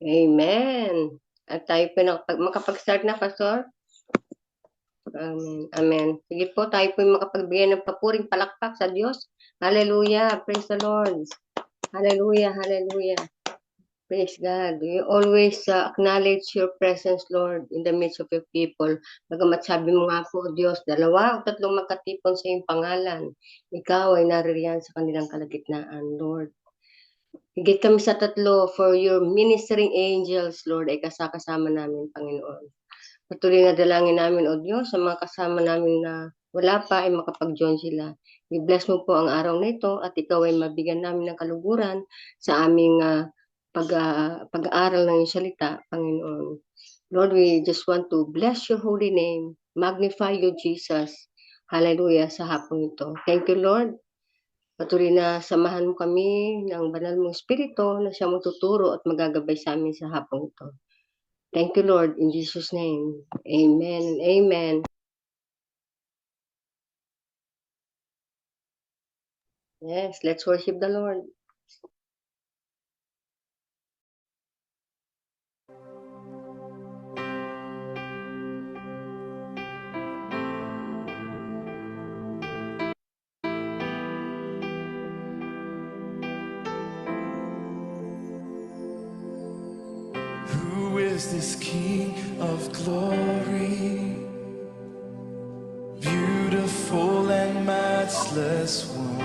Amen. At tayo po makapag-start na, Pastor? Amen. Amen. Sige po, tayo po makapagbigay ng papuring palakpak sa Diyos. Hallelujah. Praise the Lord. Hallelujah. Hallelujah. Praise God. You always acknowledge your presence, Lord, in the midst of your people. Bagamat sabi mo nga po, Diyos, 2 o 3 magkatipon sa iyong pangalan. Ikaw ay naririyan sa kanilang kalagitnaan, Lord. Higit kami sa 3 for your ministering angels, Lord, ay kasama namin, Panginoon. Patuloy na dalangin namin, O Diyos, sa mga kasama namin na wala pa ay makapag-join sila. I-bless mo po ang araw na ito at ikaw ay mabigyan namin ng kaluguran sa aming pag-aaral ng iyong salita, Panginoon. Lord, we just want to bless your holy name. Magnify you, Jesus. Hallelujah sa hapon ito. Thank you, Lord. Patuloy na samahan mo kami ng banal mong Espiritu na siya magtuturo at magagabay sa amin sa hapon ito. Thank you, Lord, in Jesus' name. Amen and amen. Yes, let's worship the Lord. Who is this King of glory? Beautiful and matchless one.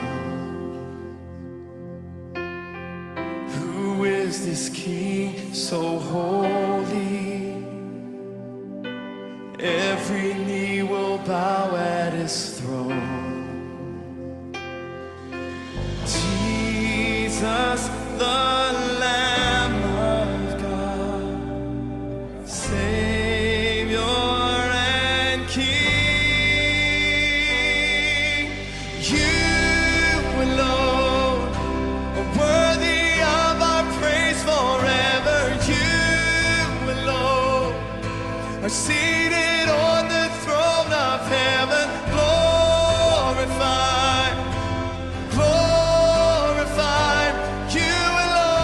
Who is this King so holy? Every knee will bow at his throne. Jesus, the Lamb of God, Savior and King. You alone are worthy of our praise forever. You alone are seated on the throne of heaven. Glorified, glorified, you alone.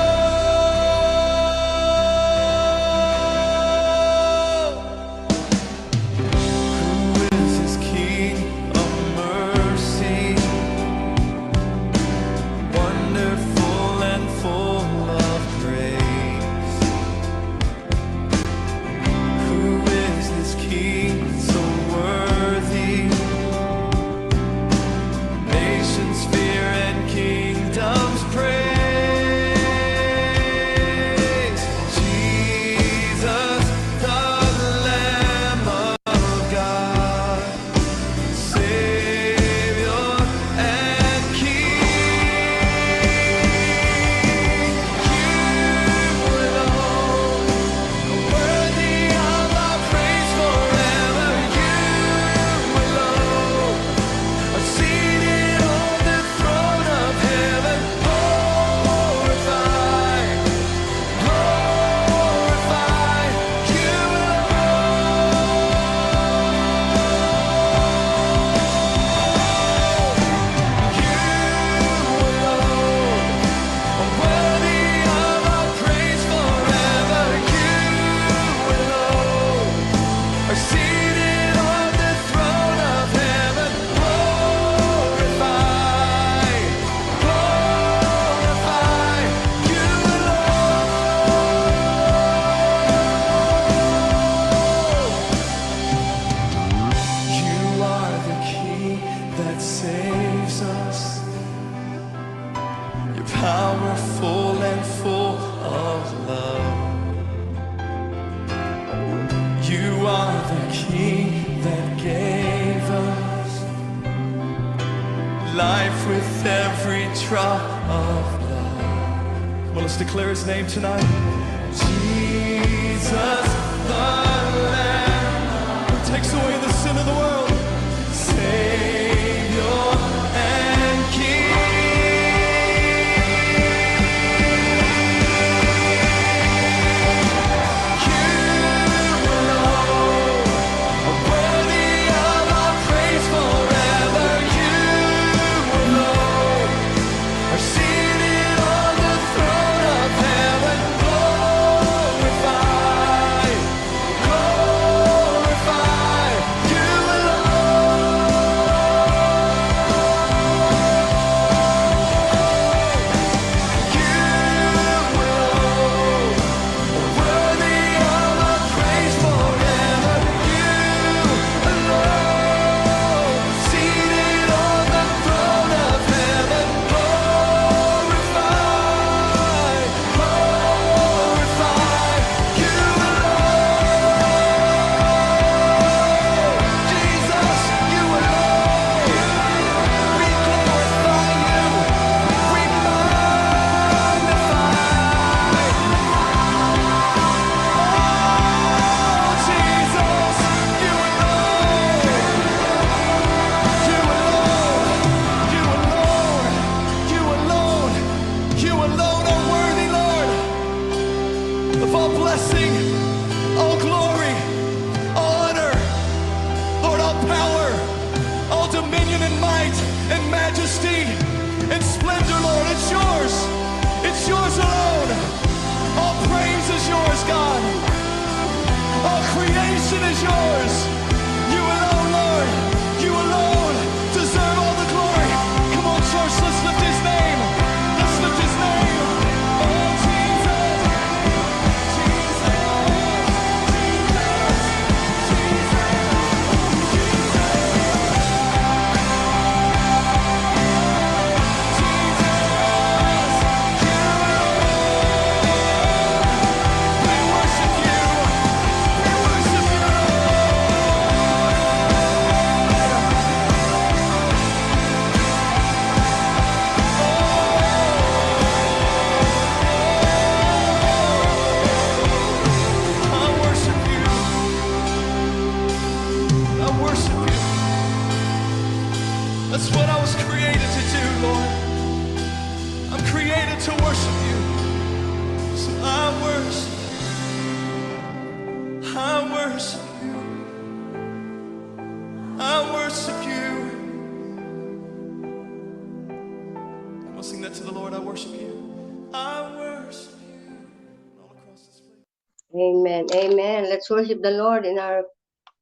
Who is this King of mercy? Wonderful and full of grace. Who is this King so worthy? Nations fear and kingdoms praise. Jesus, the Lamb of God, Savior and King. You alone are worthy of our praise forever. You alone are seated on the throne of heaven. Glorified, glorified, you alone are worthy of our praise forever. You alone are seated on the throne of heaven. Glorified, glorified, you alone. You are the King that saves us. You're powerful and full of love. You are the King that gave us life with every drop of blood. Well, let's declare his name tonight. Jesus, the Lamb who takes away the sin of the world. Savior and King. You alone are worthy of our praise forever. You alone are seated on the throne of heaven. Glorified, and splendor, Lord. It's yours. It's yours alone. All praise is yours, God. All creation is yours. You alone, Lord. You alone deserve all the glory. Come on, church, let's lift his name. Let's lift his name. Oh, Jesus. We worship you. We worship you. I worship you. I worship you. That's what I was created to do, Lord. I'm created to worship you. So I worship. I worship you. I worship you. Come on, sing that to the Lord. I worship you. I worship you. All across this place. Amen. Amen. Let's worship the Lord in our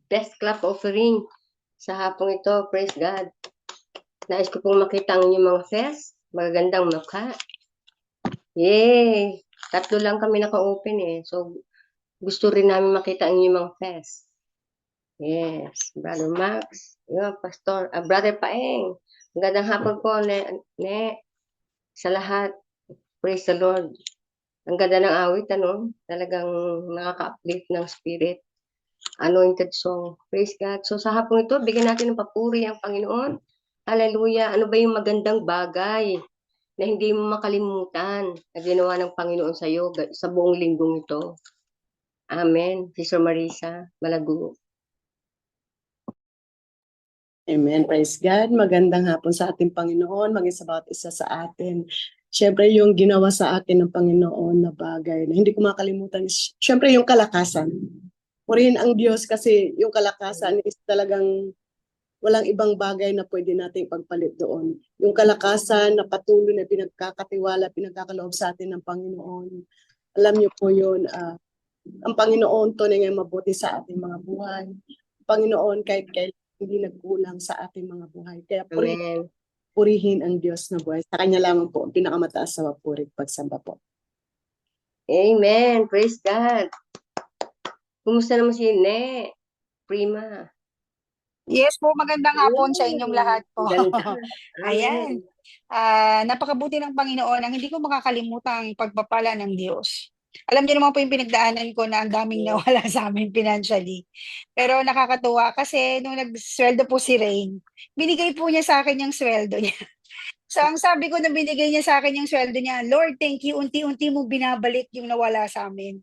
best clap offering sa hapong ito. Praise God. Nais ko pong makita ang inyong mga face. Magagandang mukha. Yay! 3 lang kami naka-open eh. So, gusto rin namin makita ang inyong mga face. Yes. Brother Max. Yo, Pastor. Brother Paeng. Magandang hapon po, ne. Sa lahat. Praise the Lord. Ang ganda ng awit, ano? Talagang nakaka-uplift ng spirit. Anointed song. Praise God. So sa hapon ito, bigyan natin ng papuri ang Panginoon. Hallelujah. Ano ba yung magandang bagay na hindi mo makalimutan na ginawa ng Panginoon sa iyo sa buong linggong ito? Amen. Sister Marisa Malago. Amen. Praise God. Magandang hapon sa ating Panginoon, maging sa bawat isa sa atin. Siyempre, yung ginawa sa akin ng Panginoon na bagay na hindi ko makalimutan is, siyempre, yung kalakasan. Purihin ang Diyos kasi yung kalakasan is talagang walang ibang bagay na pwede nating pagpalit doon. Yung kalakasan na patuloy na pinagkakatiwala, pinagkakaloob sa atin ng Panginoon. Alam niyo po yun, ang Panginoon tunay nga mabuti sa ating mga buhay. Ang Panginoon kahit kailan hindi nagkulang sa ating mga buhay. Kaya Amen. purihin ang Diyos na buhay. Sa Kanya lamang po ang pinakamataas sa papuri at pagsamba po. Amen. Praise God. Kumusta naman si Ne? Prima. Yes po, magandang hapon sa inyong lahat po. Ganda. Ayan. Napakabuti ng Panginoon ang hindi ko makakalimutan ang pagpapala ng Diyos. Alam niyo naman po yung pinagdaanan ko na ang daming nawala sa amin financially. Pero nakakatuwa kasi nung nagsweldo po si Rain, binigay po niya sa akin yung sweldo niya. So ang sabi ko na binigay niya sa akin yung sweldo niya, Lord, thank you, unti-unti mo binabalik yung nawala sa amin.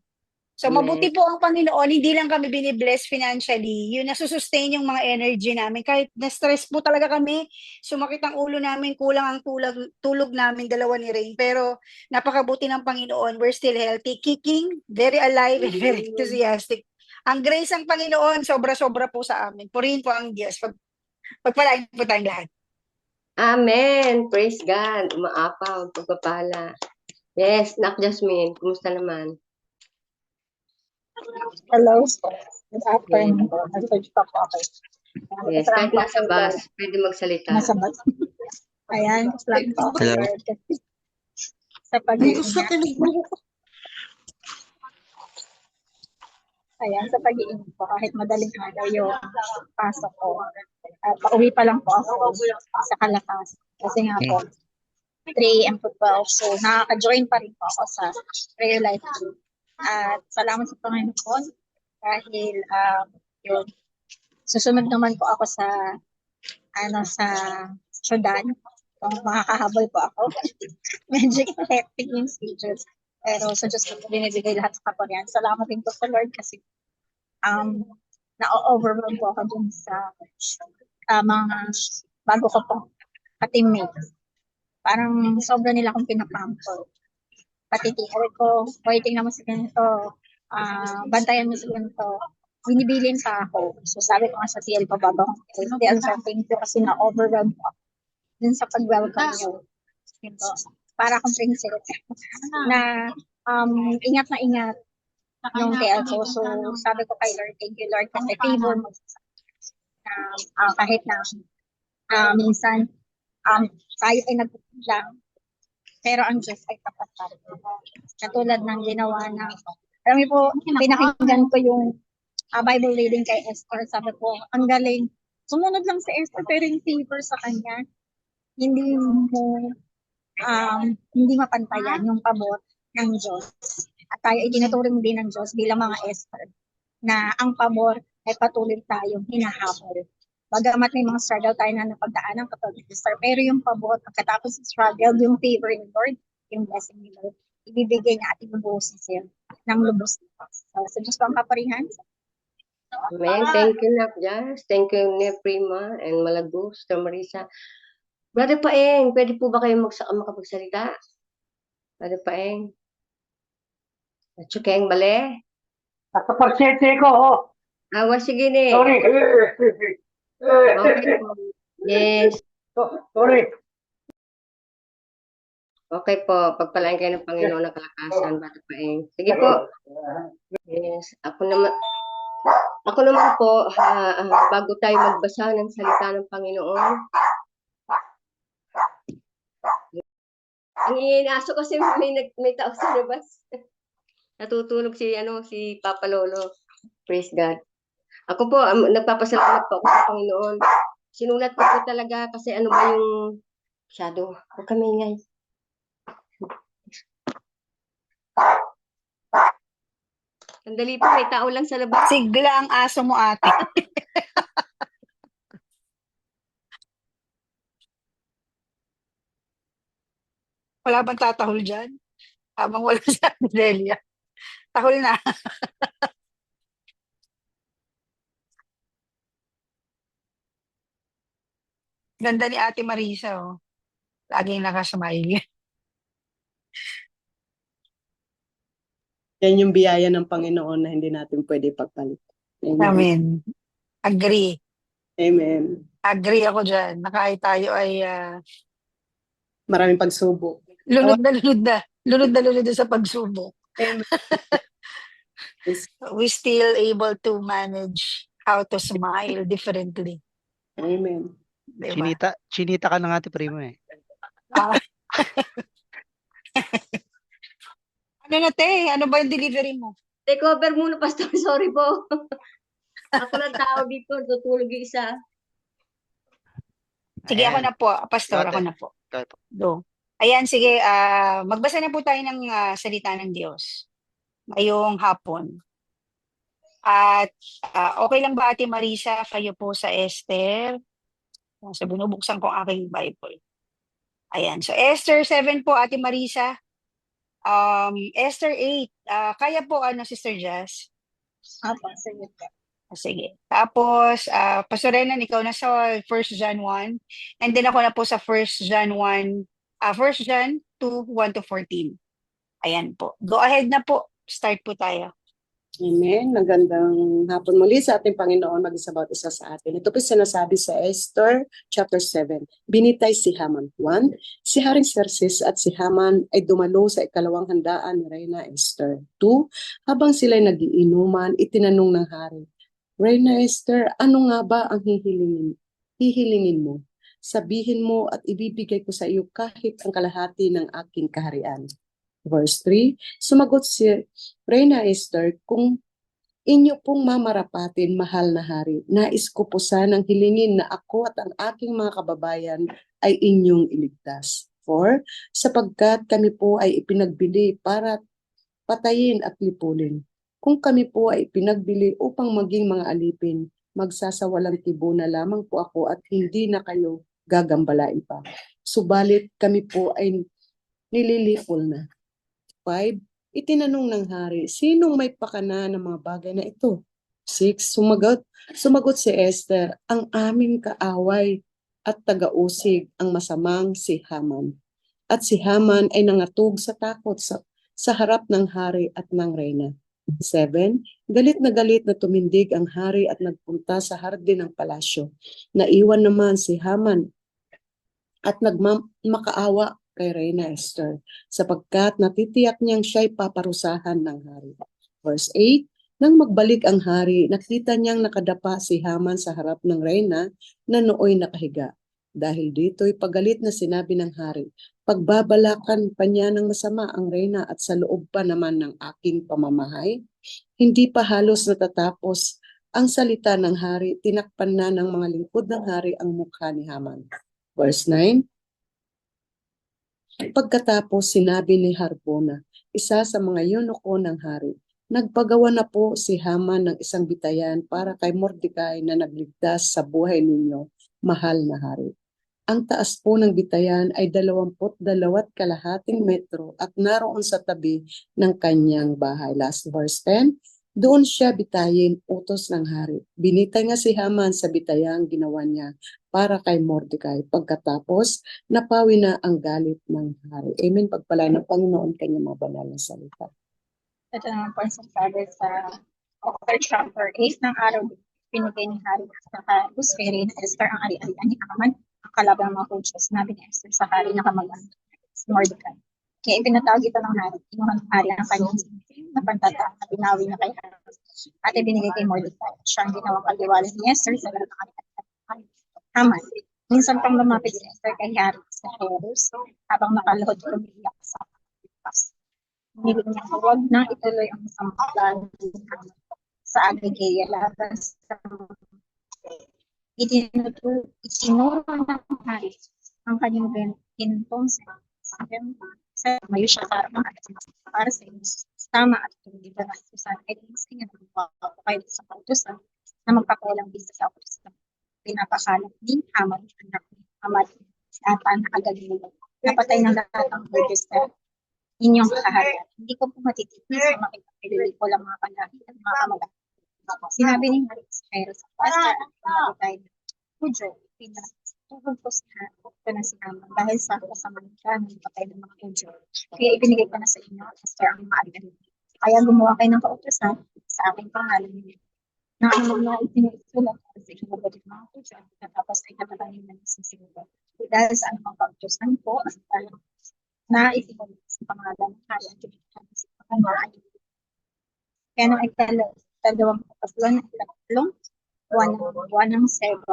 So Amen. mabuti po ang Panginoon, hindi lang kami binibless financially, yun nasusustain yung mga energy namin. Kahit na-stress po talaga kami, sumakit ang ulo namin, kulang ang tulog namin, dalawa ni Rain. Pero napakabuti ng Panginoon, we're still healthy, kicking, very alive, and very enthusiastic. Ang grace ng Panginoon, sobra-sobra po sa amin. Purihin po ang Diyos. Pagpalain po tayong lahat. Amen. Praise God. Umaapaw, pagpapala. Yes, Nak Jasmine. Kumusta naman? Hello. Good afternoon po. Nag-search pa po ako. Yes, kahit nasa bus, pwede magsalita. Nasa bus. Ayan, flag po ako. Lord. Sa pag-iingat. Ayan, sa pag-iingat po. Kahit madaling araw yung pasok ko. Pauwi pa lang po ako sa Kalakas. Kasi nga po, 3 AM to 12. So, nakaka-join pa rin po ako sa prayer life group. At salamat sa Panginoon dahil yun, susunod naman po ako sa sa syudad. Kung makakahabol po ako. Medyo hectic yung stages. Pero sa Diyos ko po binibigay lahat sa kapurihan. Salamat din po sa Lord kasi na-overwhelm po ako dun sa mga bago ko pong ka-teammates. Parang sobra nila akong pinapamper. Pati TR ko, waiting naman sa ganito, bantayan mo sa ganito, binibilin pa ako. So sabi ko nga sa TL, pababa ko. TL, so thank you kasi na-overwhelm ko dun sa pag-welcome nyo. Yun po. Para akong princess na ingat na ingat nung TL ko. So, sabi ko kay Lord, thank you Lord kasi favor mo kahit na minsan tayo ay nagkukulang pero ang Diyos ay tapat pa rin. Katulad ng ginawa ng alam niyo po, pinakinggan ko yung Bible reading kay Esther. Sabi ko, ang galing. Sumunod lang si Esther pero yung favor sa kanya, hindi mo hindi mapantayan yung pabor ng Diyos. At tayo ay tinuturing din ng Diyos bilang mga Esther na ang pabor ay patuloy tayong hinahabol. Bagamat may mga struggle tayo na napagdaanan kapag Esther, pero yung pabor, pagkatapos ng struggle, yung favor ni Lord, yung blessing ni Lord, ibibigay niya at ibubuhos niya ng lubos. So, sa Diyos po ang kaparihan. Amen. Thank you, Nak Jazz. Thank you, Neprima and Malagos, Marisa. Brother Paeng, pwede po ba kayo makapagsalita? Brother Paeng. At Chukeng Bale. Nakapagsete ko, oh. Sige ni. Sorry. Okay po. Yes. Sorry. Okay po. Pagpalain kayo ng Panginoon ng kalakasan, Brother Paeng. Sige po. Yes. Ako naman po, bago tayo magbasa ng salita ng Panginoon, ang inaso kasi may tao sa labas. Natutulog si Papa Lolo. Praise God. Ako po, nagpapasalamat po ako sa Panginoon. Sinulat ko po talaga kasi ano ba yung shadow. Huwag kami ingay. Sandali po, may tao lang sa labas. Sigla ang aso mo, ate. Wala bang tatahol dyan? Habang wala si Delia. Tahol na. Ganda ni Ate Marisa, oh. Laging nakasmile. Yan yung biyaya ng Panginoon na hindi natin pwede pagpalit. Amen. Amen. Agree. Amen. Agree ako dyan. Na kahit tayo ay Maraming pagsubok. lunod na lunod na. Lunod na lunod na sa pagsubok. Amen. Yes. We still able to manage how to smile differently. Amen. Diba? Chinita ka na nga, Primo eh. Ano na, te? Ano ba yung delivery mo? Take over muna, Pastor. Sorry po. Ako lang tao dito. Tutulog yung isa. Sige, ako na po. Pastor, Ate. ako na po. Ikaw po. Go. Ayan, sige. Magbasa na po tayo ng salita ng Diyos ngayong hapon. At okay lang ba, Ate Marisa, kayo po sa Esther? So, binubuksan ko ang aking Bible. Ayan. So, Esther 7 po, Ate Marisa. Esther 8. Kaya po, Sister Jazz? Sige po. Sige. Tapos, Pastor Renan, ikaw na sa 1 John 1. And then ako na po sa 1 John 1, 1 John 2, 1 to 14. Ayan po. Go ahead na po. Start po tayo. Amen. Magandang hapon muli sa ating Panginoon, mag-isa bawat isa sa atin. Ito po sinasabi sa Esther chapter 7. Binitay si Haman. 1. Si Haring Xerxes at si Haman ay dumalo sa ikalawang handaan ni Reyna Esther. 2. Habang sila'y nagiinuman, itinanong ng hari, Reyna Esther, ano nga ba ang hihilingin mo? Sabihin mo at ibibigay ko sa iyo kahit ang kalahati ng aking kaharian. Verse 3, sumagot si Reyna Esther, kung inyo pong mamarapatin, mahal na hari, nais ko po sanang hilingin na ako at ang aking mga kababayan ay inyong iligtas. 4, sapagkat kami po ay ipinagbili para patayin at lipulin. Kung kami po ay pinagbili upang maging mga alipin, magsasawalang tibo na lamang po ako at hindi na kayo gagambalain pa. Subalit kami po ay nililipol na. 5. Itinanong ng hari, sinong may pakana ng mga bagay na ito? 6. Sumagot si Esther, ang aming kaaway at taga-usig ang masamang si Haman. At si Haman ay nangatog sa takot sa harap ng hari at ng reyna. 7. Galit na tumindig ang hari at nagpunta sa hardin ng palasyo. Naiwan naman si Haman at nagmakaawa kay Reyna Esther, sapagkat natitiyak niyang siya'y paparusahan ng hari. Verse 8, nang magbalik ang hari, nakita niyang nakadapa si Haman sa harap ng Reyna na nooy nakahiga. Dahil dito'y pagalit na sinabi ng hari, pagbabalakan pa niya ng masama ang Reyna at sa loob pa naman ng aking pamamahay. Hindi pa halos natatapos ang salita ng hari, tinakpan na ng mga lingkod ng hari ang mukha ni Haman. Verse 9, pagkatapos sinabi ni Harbona, isa sa mga eunuko ng hari, nagpagawa na po si Haman ng isang bitayan para kay Mordecai na nagligtas sa buhay ninyo, mahal na hari. Ang taas po ng bitayan ay 22 metro at naroon sa tabi ng kanyang bahay. Last verse 10, doon siya bitayin, utos ng hari. Binitay nga si Haman sa bitayang ginawa niya para kay Mordecai. Pagkatapos, napawi na ang galit ng hari. Amen. Pagpalain ng Panginoon kanyang mga banal na salita. Ito naman po ang sinasabi sa October chapter 8 ng araw, pinigay ni Hari sa Busferi na Esther ang ari-arian ni Haman, ang kalaban ng mga Hudyo. Sinabi ni Esther sa hari na kamagan si Mordecai. Kaya ipinatawag ito ng hari, kinuha ng hari ang kanyang na pantata na binawi na kay Hari at ibinigay kay Mordecai. Siya ang ginawang kaliwala ni Esther sa lahat ng ari-arian. Haman, minsan pang lumapit si Esther kay Hari sa Heros habang nakaluhod umiiyak sa pas. Nilig niya huwag na ituloy ang masamang plano sa Abigail laban sa itinuro ng hari ang kanyang ginutong sa mayo siya para sa inyo. Tama at hindi ba na Susan ay inising ang kayo sa kautusan na magpakulang bisa sa kautusan. Pinapakalat ni Haman anak ni Haman at ang Agalilo. Napatay ng lahat ang Hudyo sa inyong kaharian. Hindi ko po matitigil sa makipagpili ko lang mga panahit at mga kamag-anak. Sinabi ni Hari sa Cairo sa pastor at pinagitay na Hudyo, pinatugod ko na si Haman dahil sa kasamaan siya ng patay ng mga Hudyo. Kaya ibinigay ko na sa inyo, pastor, ang mga arian. Kaya gumawa kayo ng kautusan sa aking pangalan niyo. Na ang mga itinusulat sa inyong mabuti mga Hudyo at tapos ay natatanin na nagsisiguro. Dahil sa anumang kautusan po, na isinulat sa pangalan ng hari at pinagkakaroon sa pangalan. Kaya nung ikalawang buwan ng 7,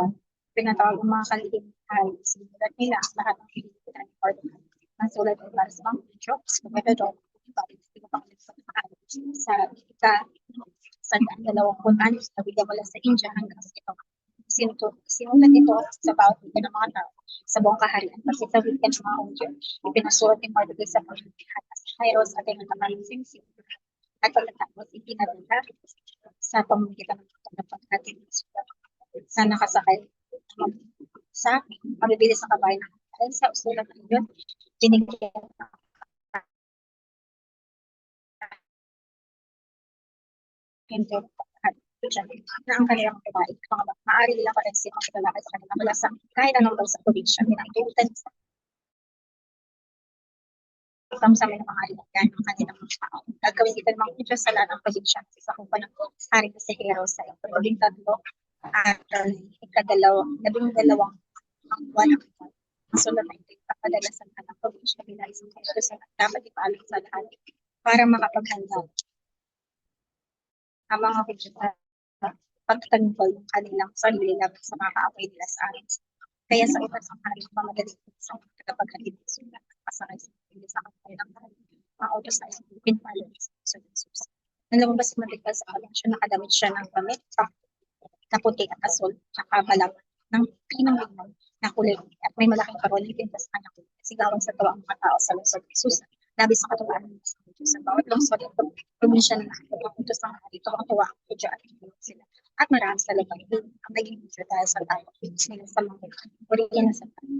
pinatawag ang mga kalihim ng hari. Sinulat nila lahat ng pinagkakaroon ng order. Ang sulat ay para sa mga jokes, kumagado, sa ika-226 na bigyan mula sa India hanggang sa ito. Sinulat ito sa bawat ng mga tao sa buong kaharian. Kasi sa weekend ng mga Hudyo, ipinasulat ni Mordecai sa pagkakahat sa Kairos at ay nagkakaroon at pagkatapos ipinadala sa pamamagitan ng pagkatin sa nakasakay sa mabibilis sa kabayan ng dahil sa usulat ng yun, binigyan na ang kanilang babae, maaari nila pa-exit ang lalaki sa kanila mula sa kahit anong bansa probinsya, pinagtutan sa samsamin ng mga aligan ng kanilang mga tao. Gagawin dito ng mga Hudyo sa lahat ng probinsya sa kupa ng hari sa Heros sa ipagawing 3 at ika-12 ang buwan ng ito. Ang sulat na ito ipapadala sa lahat ng probinsya bilang isang Heros na dapat ipaalam sa lahat para makapaghanda ang mga Hudyo sa pagtanggol ng kanilang sarili laban sa mga kaaway nila sa akin. Kaya sa oras ng hari, mamagaling sa tagapaghalid ng sulat at pasakay sa pili sa kanilang hari. Mga oras na isang pinpalo sa susunod. Nang lumabas si Mordecai sa kalansyon, nakadamit siya ng damit na puti at asol, nakabalang ng pinang lignan na kulay at may malaking karol na sa kanyang sigawan sa tawa ang mga tao sa lungsod ng Susan. Labis sa katuwaan ng sa bawat lungsod at probinsya na nakapagpuntos ng hari, tuwang-tuwa ang Hudyo at inulit sila. At marami sa labang ang naging Hudyo dahil sa tayo nila sa mga oriyan na sa tayo.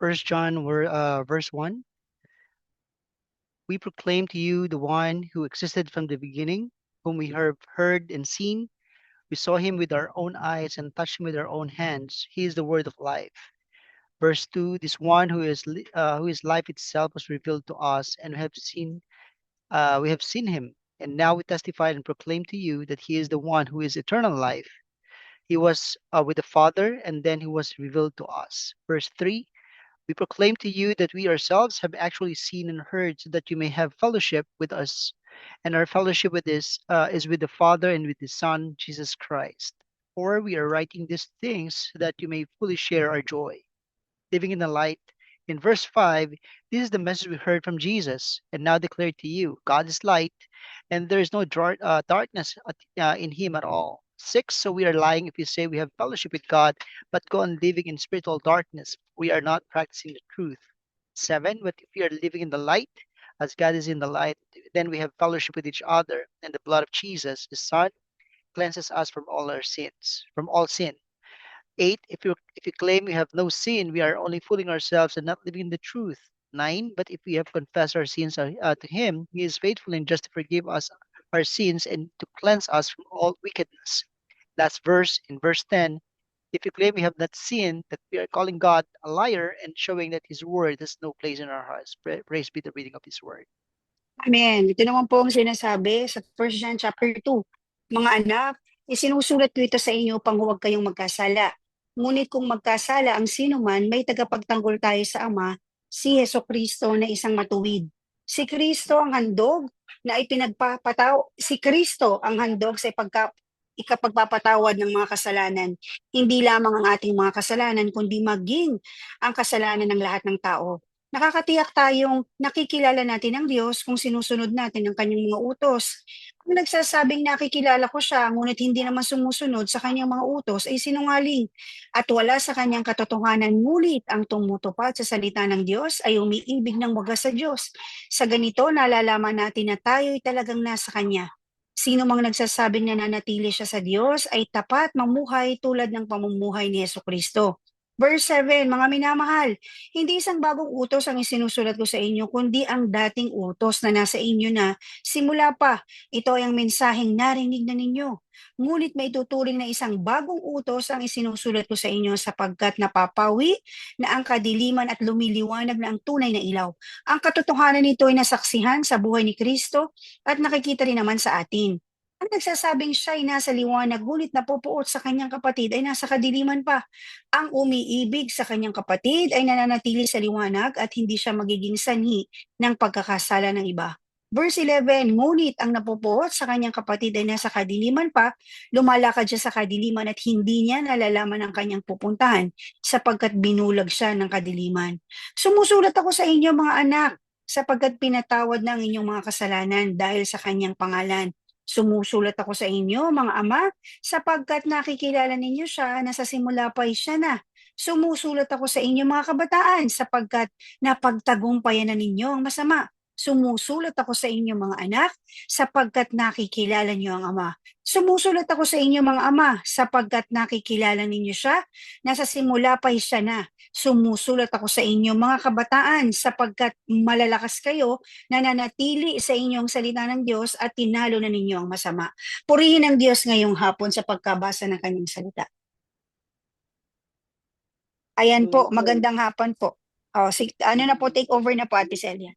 1 John verse 1. We proclaim to you the one who existed from the beginning, whom we have heard and seen. We saw him with our own eyes and touched him with our own hands. He is the word of life. Verse 2, this one who is life itself was revealed to us, and we have seen him, and now we testify and proclaim to you that he is the one who is eternal life. He was with the Father, and then he was revealed to us. Verse 3, we proclaim to you that we ourselves have actually seen and heard, so that you may have fellowship with us. And our fellowship with this is with the Father and with His Son, Jesus Christ. For we are writing these things so that you may fully share our joy. Living in the light. In verse 5, this is the message we heard from Jesus and now declare to you: God is light, and there is no darkness in Him at all. 6, so we are lying if we say we have fellowship with God, but go on living in spiritual darkness. We are not practicing the truth. 7, but if we are living in the light, as God is in the light, then we have fellowship with each other, and the blood of Jesus, His Son, cleanses us from all our sins, from all sin. 8, if you claim we have no sin, we are only fooling ourselves and not living in the truth. 9, but if we have confessed our sins to Him, He is faithful and just to forgive us our sins and to cleanse us from all wickedness. Last verse, in verse 10, if you claim we have not sinned, that we are calling God a liar and showing that His word has no place in our hearts. Praise be the reading of His word. Amen. Ito naman po ang sinasabi sa 1 John chapter 2. Mga anak, isinusulat ko ito sa inyo upang huwag kayong magkasala. Ngunit kung magkasala ang sino man, may tagapagtanggol tayo sa Ama, si Hesukristo na isang matuwid. Si Kristo ang handog si Kristo ang handog sa ikapagpapatawad ng mga kasalanan. Hindi lamang ang ating mga kasalanan, kundi maging ang kasalanan ng lahat ng tao. Nakakatiyak tayong nakikilala natin ang Diyos kung sinusunod natin ang kanyang mga utos. Kung nagsasabing nakikilala ko siya, ngunit hindi naman sumusunod sa kanyang mga utos, ay sinungaling at wala sa kanyang katotohanan. Ngunit ang tumutupad sa salita ng Diyos ay umiibig ng wagas sa Diyos. Sa ganito, nalalaman natin na tayo ay talagang nasa kanya. Sino mang nagsasabing nananatili siya sa Diyos ay tapat mamuhay tulad ng pamumuhay ni Hesukristo. Verse 7, mga minamahal, hindi isang bagong utos ang isinusulat ko sa inyo, kundi ang dating utos na nasa inyo na simula pa. Ito ay ang mensaheng narinig na ninyo. Ngunit may tuturing na isang bagong utos ang isinusulat ko sa inyo, sapagkat napapawi na ang kadiliman at lumiliwanag na ang tunay na ilaw. Ang katotohanan nito ay nasaksihan sa buhay ni Kristo at nakikita rin naman sa atin. Ang nagsasabing siya ay nasa liwanag, ngunit napupuot sa kanyang kapatid ay nasa kadiliman pa. Ang umiibig sa kanyang kapatid ay nananatili sa liwanag at hindi siya magiging sanhi ng pagkakasala ng iba. Verse 11, ngunit ang napupuot sa kanyang kapatid ay nasa kadiliman pa, lumalakad siya sa kadiliman at hindi niya nalalaman ang kanyang pupuntahan, sapagkat binulag siya ng kadiliman. Sumusulat ako sa inyo, mga anak, sapagkat pinatawad na ang inyong mga kasalanan dahil sa kanyang pangalan. Sumusulat ako sa inyo, mga ama, sapagkat nakikilala ninyo siya na sa simula pa ay siya na. Sumusulat ako sa inyo, mga kabataan, sapagkat napagtagumpayan na ninyo ang masama. Sumusulat ako sa inyo, mga anak, sapagkat nakikilala niyo ang Ama. Sumusulat ako sa inyo, mga ama, sapagkat nakikilala ninyo siya na sa simula pa siya na. Sumusulat ako sa inyo, mga kabataan, sapagkat malalakas kayo, nananatili sa inyong salita ng Diyos at tinalo na ninyo ang masama. Purihin ang Diyos ngayong hapon sa pagkabasa ng kanyang salita. Ayan po, magandang hapon po. Ano na po, take over na po, Ate Celia.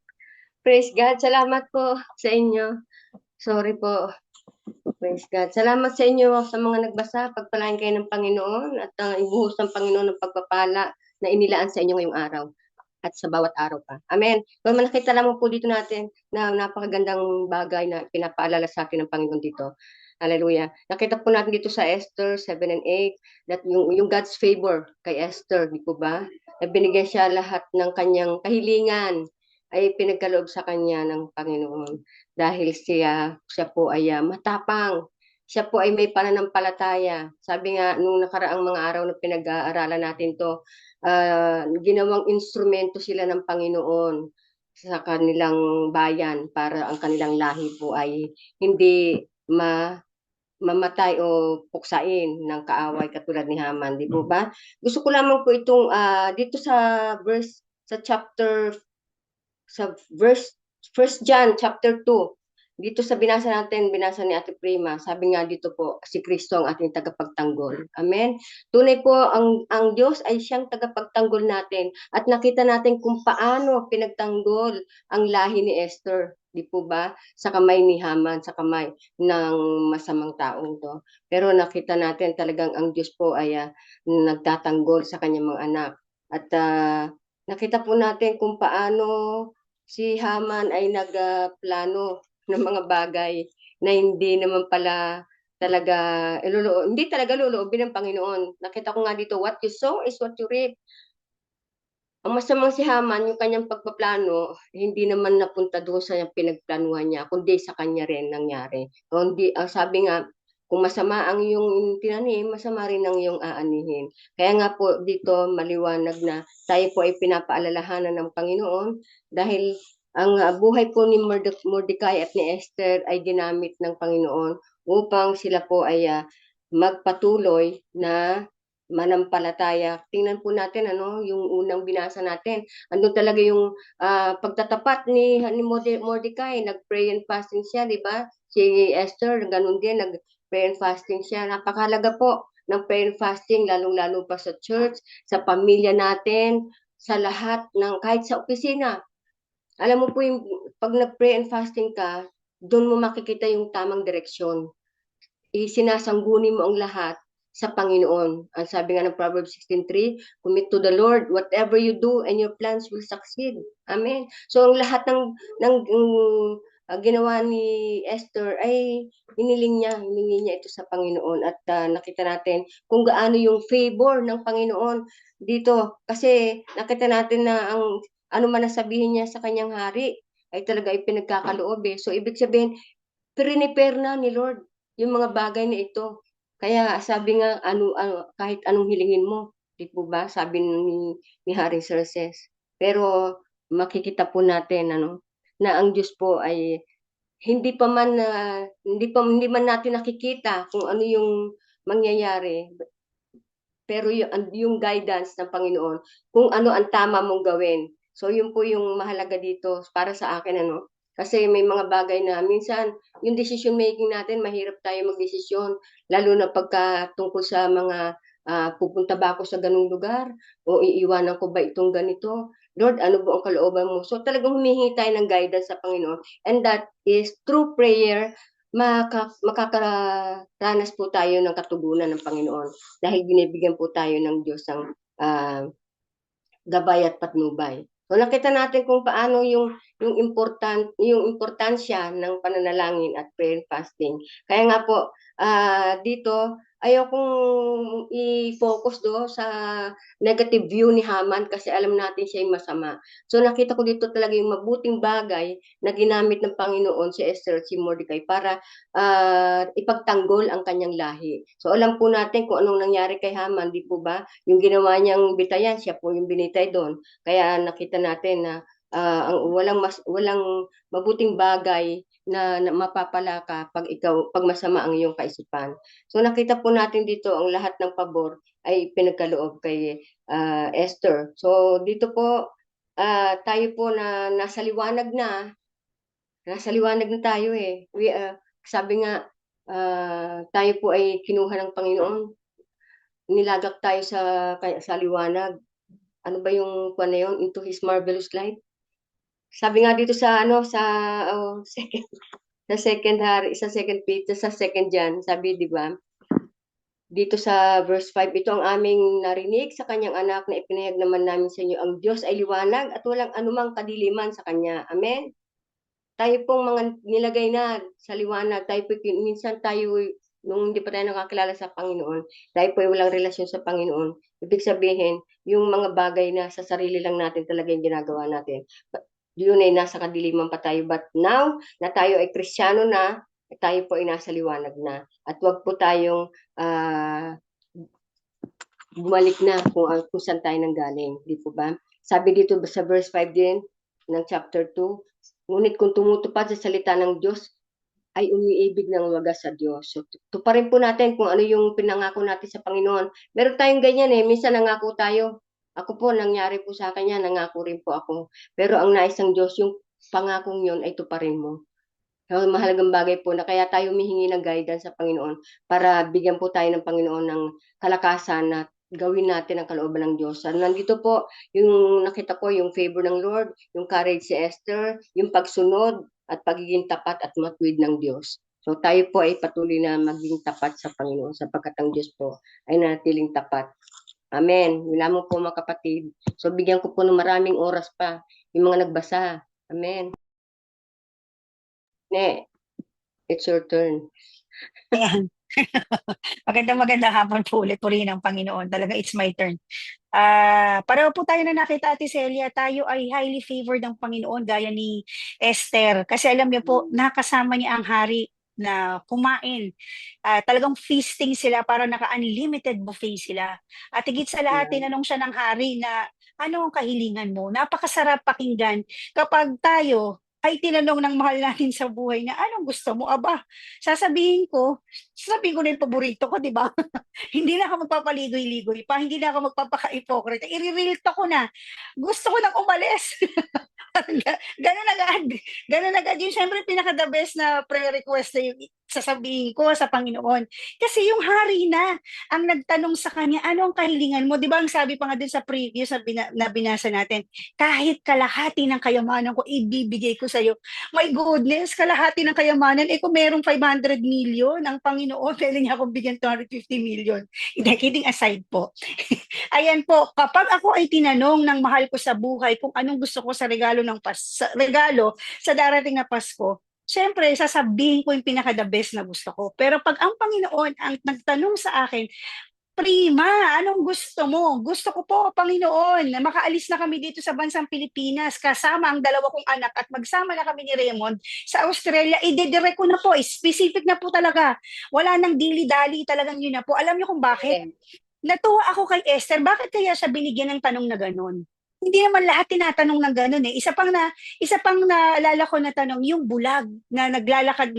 Praise God. Salamat po sa inyo. Sorry po. Praise God. Salamat sa inyo sa mga nagbasa. Pagpalain kayo ng Panginoon at ibuhos ng Panginoon ng pagpapala na inilaan sa inyo ngayong araw at sa bawat araw pa. Amen. Kung nakita lamang po dito natin na napakagandang bagay na pinapaalala sa atin ng Panginoon dito. Hallelujah. Nakita po natin dito sa Esther 7 and 8 that yung God's favor kay Esther, di po ba? Na binigyan siya lahat ng kanyang kahilingan ay pinagkaloob sa kanya ng Panginoon dahil siya po ay matapang. Siya po ay may pananampalataya. Sabi nga nung nakaraang mga araw na pinag-aaralan natin to, ginawang instrumento sila ng Panginoon sa kanilang bayan para ang kanilang lahi po ay hindi mamatay o puksain ng kaaway katulad ni Haman, di po ba? Gusto ko lamang po itong dito sa verse sa chapter sa verse 1 John chapter 2. Dito sa binasa ni Ate Prima, sabi nga dito po, si Kristo ang ating tagapagtanggol. Amen. Tunay po ang Diyos ay siyang tagapagtanggol natin at nakita natin kung paano pinagtanggol ang lahi ni Esther. di po ba? Sa kamay ni Haman, sa kamay ng masamang taong to. Pero nakita natin talagang ang Diyos po ay nagtatanggol sa kanyang mga anak. At nakita po natin kung paano si Haman ay nagplano ng mga bagay na hindi naman pala talaga hindi talaga loloobin ng Panginoon. Nakita ko nga dito, what you sow is what you reap. Ang masamang si Haman, yung kanyang pagpaplano, hindi naman napunta doon sa pinagplanuhan niya, kundi sa kanya rin nangyari. So, sabi nga, kung masama ang iyong tinanim, masama rin ang iyong aanihin. Kaya nga po dito maliwanag na tayo po ay pinapaalalahanan ng Panginoon dahil ang buhay po ni Mordecai at ni Esther ay ginamit ng Panginoon upang sila po ay magpatuloy na manampalataya. Tingnan po natin yung unang binasa natin. Andun talaga yung pagtatapat ni Mordecai, nag-pray and fasting siya, di ba? Si Esther, ganun din, nag-pray and fasting siya. Napakahalaga po ng prayer and fasting, lalong-lalo pa sa church, sa pamilya natin, sa lahat ng, kahit sa opisina. Alam mo po yung, pag nag-pray and fasting ka, doon mo makikita yung tamang direksyon. Isinasangguni mo ang lahat sa Panginoon. Ang sabi nga ng Proverbs 16:3, commit to the Lord whatever you do and your plans will succeed. Amen. So ang lahat ng ginawa ni Esther ay hiningi niya ito sa Panginoon at nakita natin kung gaano yung favor ng Panginoon dito kasi nakita natin na ang ano man nasabihin niya sa kanyang hari ay talaga ay pinagkakaloob eh. So ibig sabihin prepare na ni Lord yung mga bagay na ito. Kaya sabi nga, kahit anong hilingin mo, di po ba? Sabi ni Haring Xerxes. Pero makikita po natin na ang Diyos po ay hindi hindi man natin nakikita kung ano yung mangyayari. Pero yung guidance ng Panginoon, kung ano ang tama mong gawin. So yun po yung mahalaga dito para sa akin Kasi may mga bagay na minsan yung decision making natin mahirap tayo magdesisyon lalo na pagka tungkol sa mga pupunta ba ako sa ganung lugar o iiwanan ko ba itong ganito. Lord, ano ba ang kalooban mo? So talagang humihingi tayo ng guidance sa Panginoon and that is through prayer makakaranas po tayo ng katugunan ng Panginoon dahil binibigyan po tayo ng Diyos ng gabay at patnubay. So nakita natin kung paano yung importansya ng pananalangin at prayer and fasting. Kaya nga po dito ayokong i-focus sa negative view ni Haman kasi alam natin siya ay masama. So nakita ko dito talaga yung mabuting bagay na ginamit ng Panginoon si Esther at si Mordecai para ipagtanggol ang kanyang lahi. So alam po natin kung anong nangyari kay Haman, di po ba? Yung ginawa niyang bitayan, siya po yung binitay doon. Kaya nakita natin na walang mabuting bagay na mapapala ka pag masama ang iyong kaisipan. So nakita po natin dito ang lahat ng pabor ay pinagkaloob kay Esther. So dito po tayo po na nasa liwanag na tayo eh. Sabi nga tayo po ay kinuha ng Panginoon. Nilagak tayo sa liwanag. Ano ba yung na yun? Into His marvelous light. Sabi nga dito sa second Peter, sa second John, sabi, di ba? Dito sa verse 5, ito ang aming narinig sa kanyang anak na ipinahayag naman namin sa inyo. Ang Diyos ay liwanag at walang anumang kadiliman sa kanya. Amen? Tayo pong mga nilagay na sa liwanag. Minsan nung hindi pa tayo nakakilala sa Panginoon, tayo po ay walang relasyon sa Panginoon. Ibig sabihin, yung mga bagay na sa sarili lang natin talaga yung ginagawa natin. Yun ay nasa kadiliman pa tayo. But now, na tayo ay Kristiyano na, tayo po ay nasa liwanag na. At wag po tayong bumalik na kung saan tayo nanggaling. Di po ba? Sabi dito sa verse 5 din ng chapter 2, ngunit kung tumutupad sa salita ng Diyos, ay umiibig ng wagas sa Diyos. So, tuparin po natin kung ano yung pinangako natin sa Panginoon. Meron tayong ganyan minsan nangako tayo. Ako po, nangyari po sa akin yan, nangako rin po ako. Pero ang nais ng Diyos, yung pangakong yun ay tuparin mo. So, mahalagang bagay po na kaya tayo humihingi ng guidance sa Panginoon para bigyan po tayo ng Panginoon ng kalakasan na gawin natin ang kalooban ng Diyos. Nandito po, yung nakita ko, yung favor ng Lord, yung courage si Esther, yung pagsunod at pagiging tapat at matuwid ng Diyos. So tayo po ay patuloy na maging tapat sa Panginoon sapagkat ang Diyos po ay nanatiling tapat. Amen. Wala mo po mga kapatid. So bigyan ko po ng maraming oras pa yung mga nagbasa. Amen. Ne, it's your turn. Ayan. Magandang hapon po ulit, purihin ng Panginoon. Talaga, it's my turn. Pareho po tayo na nakita, Ate Celia, tayo ay highly favored ng Panginoon gaya ni Esther. Kasi alam niyo po, nakasama niya ang hari na kumain. Talagang feasting sila, para naka-unlimited buffet sila. At higit sa lahat, tinanong siya ng hari na, ano ang kahilingan mo? Napakasarap pakinggan kapag tayo ay tinanong ng mahal natin sa buhay na, anong gusto mo? Aba, sasabihin ko na yung paborito ko, di ba? Hindi na ako magpapaligoy-ligoy pa, hindi na ako magpapaka-hypocrite. I-real to ko na. Gusto ko nang umalis. Ganun agad. Ganun agad. Yung syempre pinaka-the best na prayer request na yung sasabihin ko sa Panginoon. Kasi yung hari na ang nagtanong sa kanya, ano ang kahilingan mo? Di ba ang sabi pa nga dun sa previous na binasa natin, kahit kalahati ng kayamanan ko, ibibigay ko sa'yo. My goodness, kalahati ng kayamanan. Kung merong 500 million, ang Panginoon, pwede niya akong bigyan 250 million. Kidding aside po. Ayan po, kapag ako ay tinanong ng mahal ko sa buhay kung anong gusto ko sa regalo sa darating na Pasko, siyempre, sasabihin ko yung pinaka-the best na gusto ko. Pero pag ang Panginoon ang nagtanong sa akin, Prima, anong gusto mo? Gusto ko po, Panginoon, na makaalis na kami dito sa bansang Pilipinas kasama ang dalawa kong anak at magsama na kami ni Raymond sa Australia. Idedire ko na po, specific na po talaga. Wala nang dili-dali, talagang yun na po. Alam niyo kung bakit? Natuwa ako kay Esther. Bakit kaya siya binigyan ng tanong na gano'n? Hindi naman lahat tinatanong ng gano'n eh. Isa pang naalala ko na tanong, yung bulag na naglalakad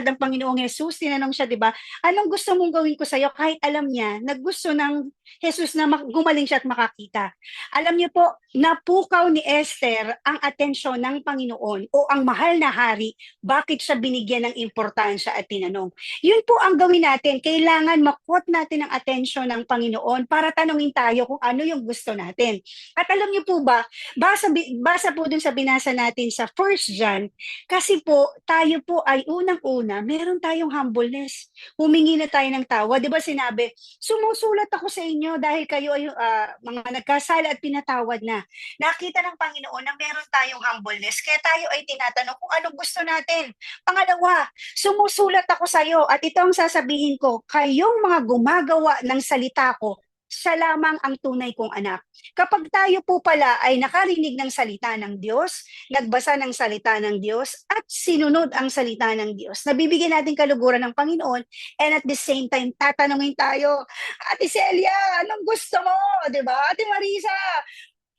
ng Panginoong Jesus, tinanong siya, di ba? Anong gusto mong gawin ko sa'yo? Kahit alam niya, naggusto ng Jesus na gumaling siya at makakita. Alam niyo po, napukaw ni Esther ang atensyon ng Panginoon o ang mahal na hari, bakit siya binigyan ng importansya at tinanong. Yun po ang gawin natin. Kailangan makuha natin ang atensyon ng Panginoon para tanungin tayo kung ano yung gusto natin. At alam niyo po ba, basa po dun sa binasa natin sa 1 John, kasi po tayo po ay unang-una, meron tayong humbleness. Humingi na tayo ng tawa. Di ba sinabi, sumusulat ako sa inyo dahil kayo ay mga nagkasala at pinatawad na. Nakita ng Panginoon na meron tayong humbleness, kaya tayo ay tinatanong kung anong gusto natin. Pangalawa, sumusulat ako sa iyo at ito ang sasabihin ko, kayong mga gumagawa ng salita ko, siya lamang ang tunay kong anak. Kapag tayo po pala ay nakarinig ng salita ng Diyos, nagbasa ng salita ng Diyos, at sinunod ang salita ng Diyos, nabibigyan natin kaluguran ng Panginoon, and at the same time, tatanungin tayo, Ate Celia, anong gusto mo? Diba? Ate Marisa,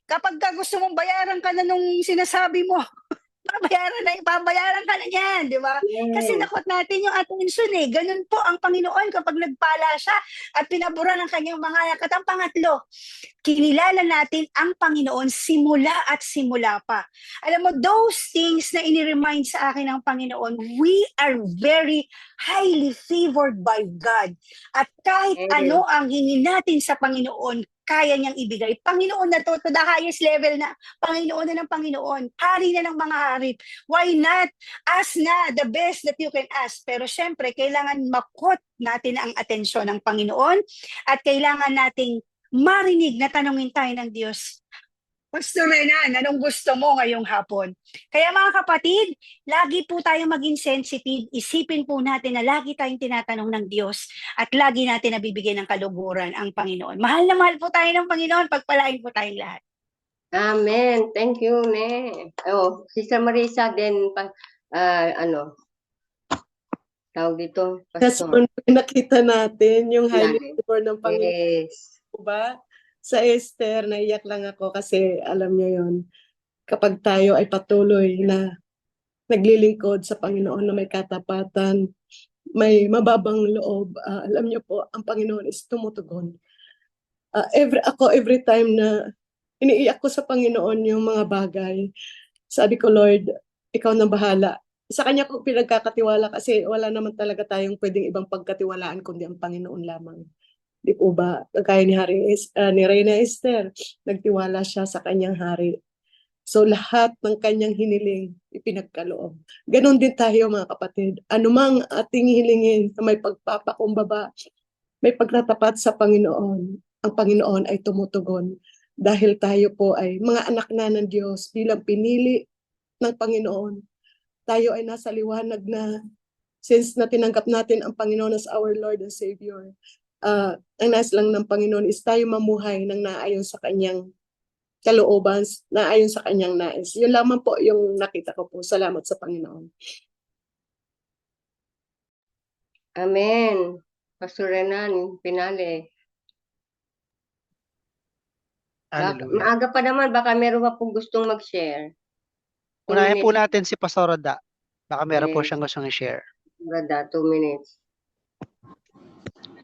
kapag gusto mong bayaran ka na nung sinasabi mo, babayaran ka na niyan, di ba? Kasi nakot natin yung attention eh. Ganun po ang Panginoon kapag nagpala siya at pinabura ng kanyang mga anak. At ang pangatlo, kinilala natin ang Panginoon simula at simula pa. Alam mo, those things na iniremind sa akin ng Panginoon, we are very highly favored by God. At kahit ano ang hingin natin sa Panginoon, kaya niyang ibigay. Panginoon na to the highest level na. Panginoon na ng Panginoon. Hari na ng mga hari. Why not? Ask na the best that you can ask. Pero syempre, kailangan makot natin ang atensyon ng Panginoon at kailangan nating marinig na tanungin tayo ng Diyos. Pastor Renan, anong gusto mo ngayong hapon? Kaya mga kapatid, lagi po tayong maging sensitive. Isipin po natin na lagi tayong tinatanong ng Diyos at lagi natin nabibigyan ng kaluguran ang Panginoon. Mahal na mahal po tayo ng Panginoon. Pagpalain po tayong lahat. Amen. Thank you, Ne. Oh, Sister Marisa, then, tawag dito, Kasi Pastor. nakita natin yung highly favored ng Panginoon. Yes. Ba? Sa Esther, naiyak lang ako kasi alam niyo yon, kapag tayo ay patuloy na naglilingkod sa Panginoon na may katapatan, may mababang loob, alam niyo po, ang Panginoon is tumutugon. Every time na iniiyak ko sa Panginoon yung mga bagay, sabi ko, Lord, ikaw na bahala. Sa Kanya ko pinagkakatiwala kasi wala naman talaga tayong pwedeng ibang pagkatiwalaan kundi ang Panginoon lamang. Di po ba? Kagaya ni Reyna Esther, nagtiwala siya sa kanyang hari. So lahat ng kanyang hiniling, ipinagkaloob. Ganon din tayo mga kapatid. Anumang ating hilingin na may pagpapakumbaba, may pagtatapat sa Panginoon, ang Panginoon ay tumutugon. Dahil tayo po ay mga anak na ng Diyos bilang pinili ng Panginoon. Tayo ay nasa liwanag na since na tinanggap natin ang Panginoon as our Lord and Savior. Ang nais lang ng Panginoon is tayo mamuhay ng naayon sa kanyang kalooban, naayon sa kanyang nais. Yun lamang po yung nakita ko po. Salamat sa Panginoon. Amen. Pastor Renan, pinali. Hallelujah. Maaga pa naman, baka meron pa pong gustong mag-share. Unahin po 2 minutes. natin si Pastor Roda. Baka meron po Yes. siyang gustong i-share. Rada, 2 minutes.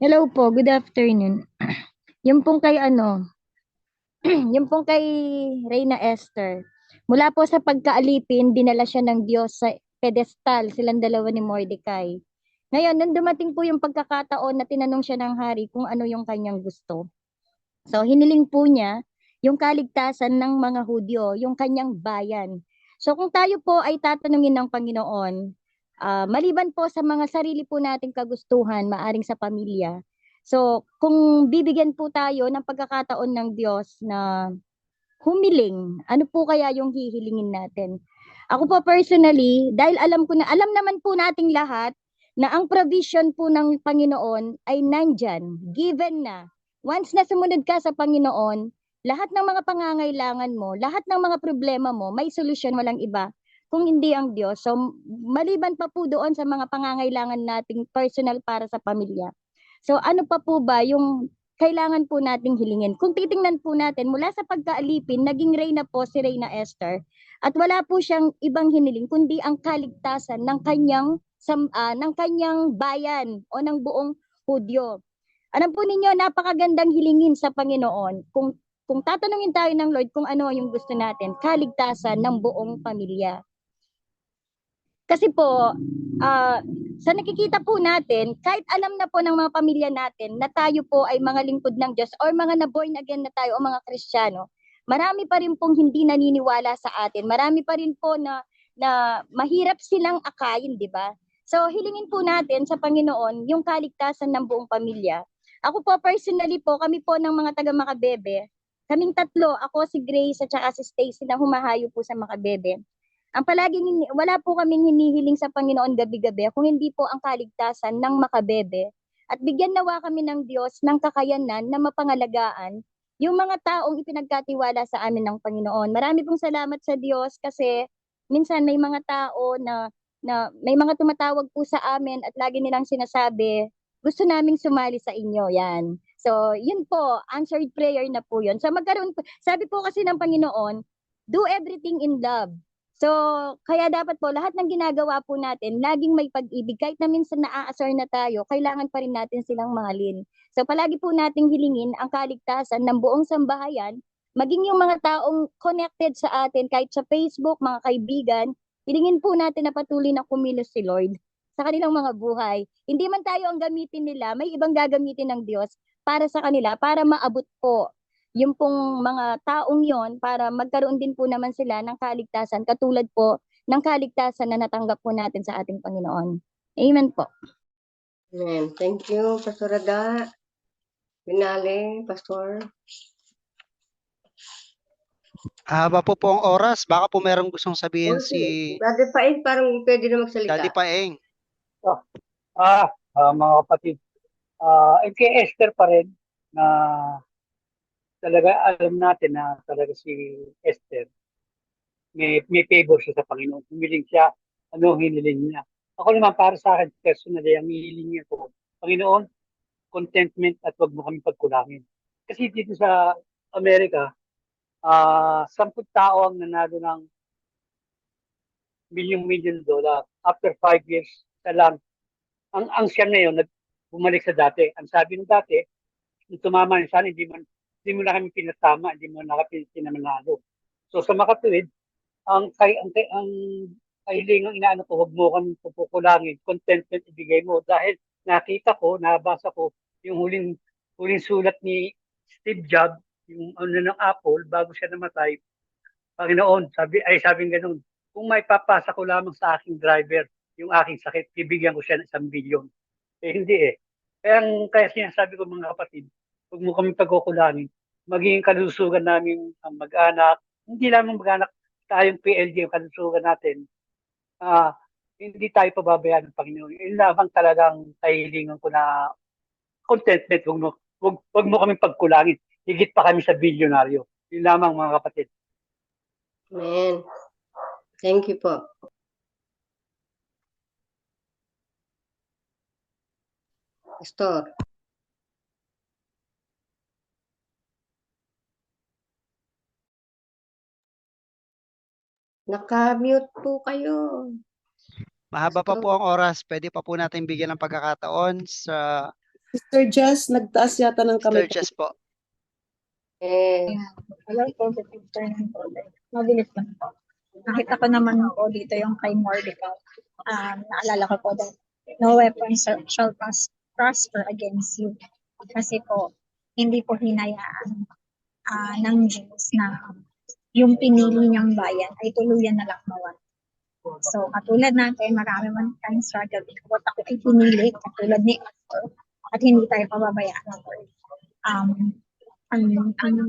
Hello po, good afternoon. Yung pong kay yung pong kay Reyna Esther. Mula po sa pagkaalipin, dinala siya ng Diyos sa pedestal, silang dalawa ni Mordecai. Ngayon, nung dumating po yung pagkakataon na tinanong siya ng hari kung ano yung kanyang gusto. So, hiniling po niya yung kaligtasan ng mga Hudyo, yung kanyang bayan. So, kung tayo po ay tatanungin ng Panginoon, maliban po sa mga sarili po nating kagustuhan, maaring sa pamilya. So, kung bibigyan po tayo ng pagkakataon ng Diyos na humiling, ano po kaya yung hihilingin natin? Ako po personally, dahil alam naman po nating lahat na ang provision po ng Panginoon ay nandyan, given na. Once na sumunod ka sa Panginoon, lahat ng mga pangangailangan mo, lahat ng mga problema mo, may solusyon, walang iba kung hindi ang Diyos. So, maliban pa po doon sa mga pangangailangan nating personal para sa pamilya. So, ano pa po ba yung kailangan po nating hilingin? Kung titingnan po natin, mula sa pagkaalipin, naging reyna po si Reyna Esther. At wala po siyang ibang hiniling, kundi ang kaligtasan ng kanyang bayan o ng buong Hudyo. Alam po ninyo, napakagandang hilingin sa Panginoon. Kung tatanungin tayo ng Lord kung ano yung gusto natin, kaligtasan ng buong pamilya. Kasi po, sa nakikita po natin, kahit alam na po ng mga pamilya natin na tayo po ay mga lingkod ng Diyos or mga na-born again na tayo o mga Kristiyano, marami pa rin pong hindi naniniwala sa atin. Marami pa rin po na mahirap silang akayin, di ba? So, hilingin po natin sa Panginoon yung kaligtasan ng buong pamilya. Ako po personally po, kami po ng mga taga Makabebe, kaming tatlo, ako si Grace at saka si Stacy na humahayo po sa Makabebe. Ang wala po kaming hinihiling sa Panginoon gabi-gabi kung hindi po ang kaligtasan ng Makabebe. At bigyan nawa kami ng Diyos ng kakayanan na mapangalagaan yung mga taong ipinagkatiwala sa amin ng Panginoon. Marami pong salamat sa Diyos kasi minsan may mga tao na may mga tumatawag po sa amin at lagi nilang sinasabi, gusto naming sumali sa inyo, yan. So, yun po, answered prayer na po yun. So, sabi po kasi ng Panginoon, do everything in love. So, kaya dapat po, lahat ng ginagawa po natin, laging may pag-ibig. Kahit na minsan naaasar na tayo, kailangan pa rin natin silang mahalin. So, palagi po nating hilingin ang kaligtasan ng buong sambahayan, maging yung mga taong connected sa atin, kahit sa Facebook, mga kaibigan, hilingin po natin na patuloy na kumilos si Lord sa kanilang mga buhay. Hindi man tayo ang gamitin nila, may ibang gagamitin ng Diyos para sa kanila, para maabot po yung pong mga taong yon para magkaroon din po naman sila ng kaligtasan, katulad po ng kaligtasan na natanggap po natin sa ating Panginoon. Amen po. Amen. Thank you, Pastor Rada. Pinali, Pastor. Haba po ang oras. Baka po merong gustong sabihin si Brother Paing, parang pwede na magsalita. Daddy Paeng. Mga kapatid, kay Esther pa rin na talaga alam natin na talaga si Esther may favor siya sa Panginoon. Humiling siya, ano hiniling niya. Ako naman para sa akin, personally, ang hihiling niya ko, Panginoon, contentment at wag mo kami pagkulangin. Kasi dito sa Amerika, 10 tao ang nanalo ng $1 million. After 5 years, sa lang. Ang siya ngayon, bumalik sa dati. Ang sabi ng dati, nung tumama niya, sana hindi mo na kami pinatama, hindi mo na kami pinamanalo. So sa makatuwid, ang kahilingang inaano ko, huwag mo kami pupukulangin, contentment ibigay mo. Dahil nakita ko, nabasa ko, yung huling sulat ni Steve Jobs, yung ano ng Apple, bago siya namatay, Panginoon, sabi gano'n, kung may papasa ko lamang sa aking driver, yung aking sakit, bibigyan ko siya ng 1 bilyon. Hindi eh. Kaya sinasabi ko mga kapatid, huwag mo kami pagkukulangin. Magiging kalusugan namin ang mag-anak, hindi lamang mag-anak, tayong PLG, yung kalusugan natin, ah, hindi tayo pababayaan ng Panginoon. Yun lamang talagang kahilingan ko na contentment, wag mo kami pagkulangin. Higit pa kami sa bilyonaryo. Yun lamang mga kapatid. Amen. Thank you po. Pastor. Naka-mute po kayo. Mahaba pa Pastor. po ang oras. Pwede pa po natin bigyan ng pagkakataon sa Sister Jess, nagtaas yata ng kamay. Sister Jess po. Eh, Ayan. Hello po, good afternoon po. Mabilis lang po. Nakita ko naman po dito yung kay Mordecai. Naalala ko po that no weapon shall prosper against you. Kasi po, hindi po hinayaan ng Diyos na yung pinili niyang bayan ay tuluyan na lang mawala. So, katulad natin, marami man tayong struggle. Ikaw at ako ay pinili, katulad ni Esther, at hindi tayo pababayaan ng Lord. Ang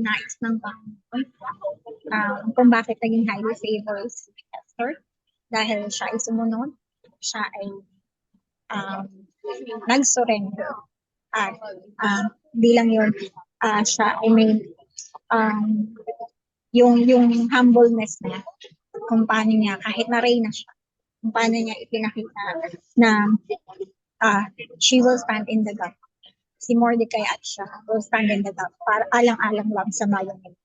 nais ng Panginoon, kung bakit naging highly favored si Esther, dahil siya ay sumunod, siya ay nag-surrender. At bilang yun, siya ay may yung humbleness niya, kung paano niya, kahit na reyna siya, kung paano niya ipinakita na she will stand in the gap. Si Mordecai at siya will stand in the gap para alang-alang lang sa mayong nila.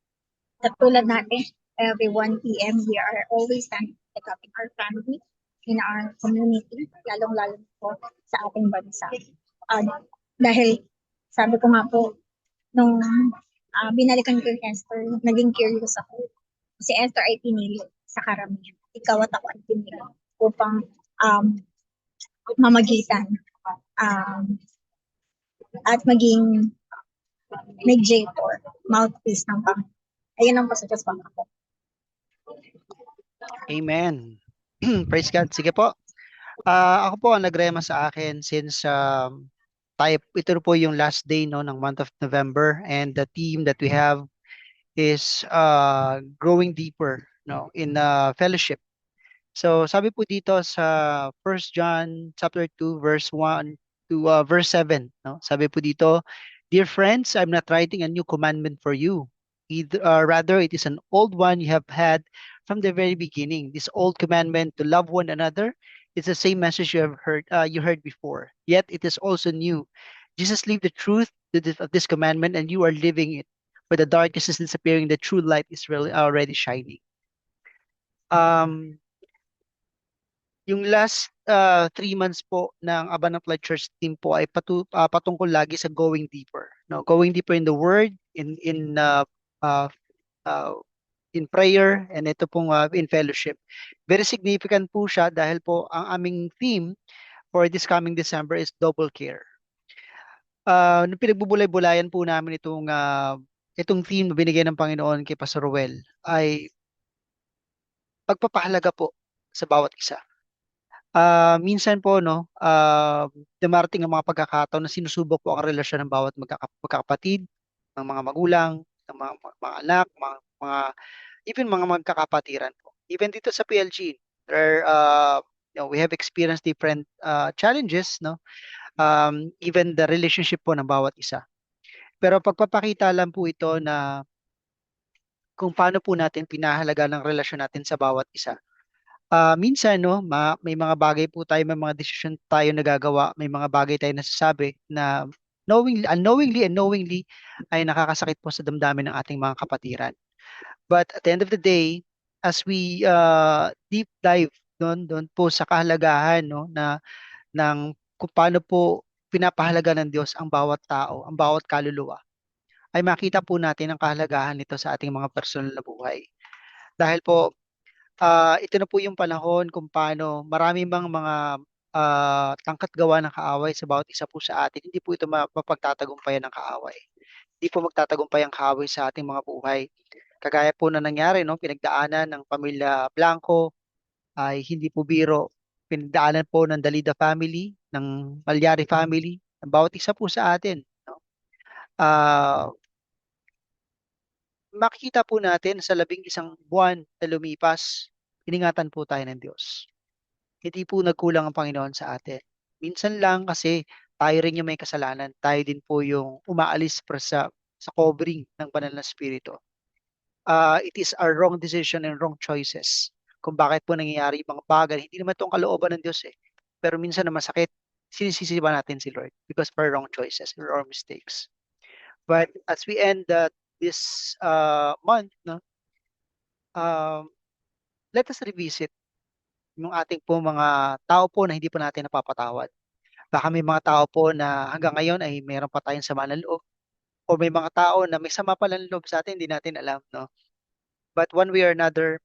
Katulad natin, every 1 p.m. we are always standing in the gap in our family, in our community, lalong-lalo po sa ating bansa. Dahil sabi ko nga po, nung binalikan ko yung Esther, naging curious ako. Si Esther ay pinili sa karamihan. Ikaw at ako ay pinili upang mamagitan at maging mediator, mouthpiece ng Panginoon. Ayun ang pasagos pa ako. Amen. Praise God. Sige po. Ako po ang nagrema sa akin since ito po yung last day no ng month of November, and the theme that we have is growing deeper no in fellowship. So sabi po dito sa 1 John chapter 2 verse 1 to verse 7 no. Sabi po dito, "Dear friends, I'm not writing a new commandment for you. Rather it is an old one you have had from the very beginning. This old commandment to love one another is the same message you heard before. Yet it is also new. Jesus lived the truth of this commandment, and you are living it. For the darkness is disappearing, the true light is really already shining." Yung last 3 months po ng Abundant Light Church team po ay patungkol lagi sa going deeper. No, going deeper in the Word, in prayer, and ito pong in fellowship. Very significant po siya dahil po ang aming theme for this coming December is double care. Nung pinagbubulay-bulayan po namin itong theme na binigay ng Panginoon kay Pastor Ruel ay pagpapahalaga po sa bawat isa. Minsan po no, dumarating ang mga pagkakataon na sinusubok po ang relasyon ng bawat magkakapatid, ng mga magulang, ng mga anak, even mga magkakapatiran po. Even dito sa PLG, we have experienced different challenges, no? Even the relationship po ng bawat isa. Pero pagpapakita lang po ito na kung paano po natin pinahalaga ng relasyon natin sa bawat isa. Minsan no, may mga bagay po tayo, may mga decision tayo nagagawa, may mga bagay tayo nasasabi na unknowingly and knowingly ay nakakasakit po sa damdamin ng ating mga kapatiran. But at the end of the day, as we deep dive doon po sa kahalagahan no ng kung paano po pinapahalaga ng Diyos ang bawat tao, ang bawat kaluluwa, ay makita po natin ang kahalagahan nito sa ating mga personal na buhay. Dahil po ito na po yung panahon kung paano marami bang mga tangkat gawa ng kaaway sa bawat isa po sa atin. Hindi po ito mapagtatagumpayan ng kaaway. Hindi po magtatagumpay ang kaaway sa ating mga buhay. Kagaya po na nangyari, no, pinagdaanan ng pamilya Blanco ay hindi po biro. Pinagdaanan po ng Dalida family, ng Malyari family, ng bawat isa po sa atin. No? Ah, makikita po natin sa 11 buwan na lumipas, iningatan po tayo ng Diyos. Hindi po nagkulang ang Panginoon sa atin. Minsan lang kasi tayo rin yung may kasalanan. Tayo din po yung umaalis sa covering ng banal na spirito. It is our wrong decision and wrong choices kung bakit po nangyayari yung mga bagay. Hindi naman itong kalooban ng Diyos eh. Pero minsan na masakit, sinisisi ba natin si Lord because of our wrong choices or our mistakes. But as we end this month, no, let us revisit yung ating po mga tao po na hindi po natin napapatawad. Baka may mga tao po na hanggang ngayon ay mayroon pa tayong sama ng loob. O may mga tao na may sama pa ng loob sa atin, hindi natin alam, no? But one way or another,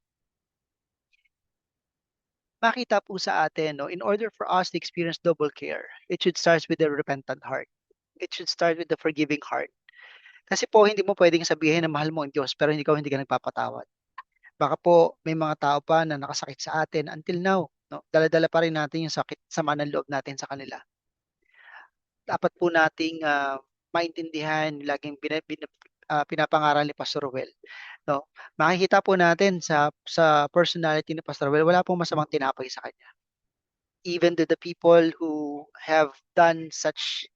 makita po sa atin, no, in order for us to experience double care, it should start with the repentant heart. It should start with the forgiving heart. Kasi po, hindi mo pwedeng sabihin na mahal mo ang Diyos, pero hindi ka nagpapatawad. Baka po, may mga tao pa na nakasakit sa atin until now, no? Dala-dala pa rin natin yung sakit, sama ng loob natin sa kanila. Dapat po nating maintindihan, laging pinapangaral ni Pastor Ruel. No? Makikita po natin sa personality ni Pastor Ruel, wala pong masamang tinapay sa kanya. Even to the people who have done such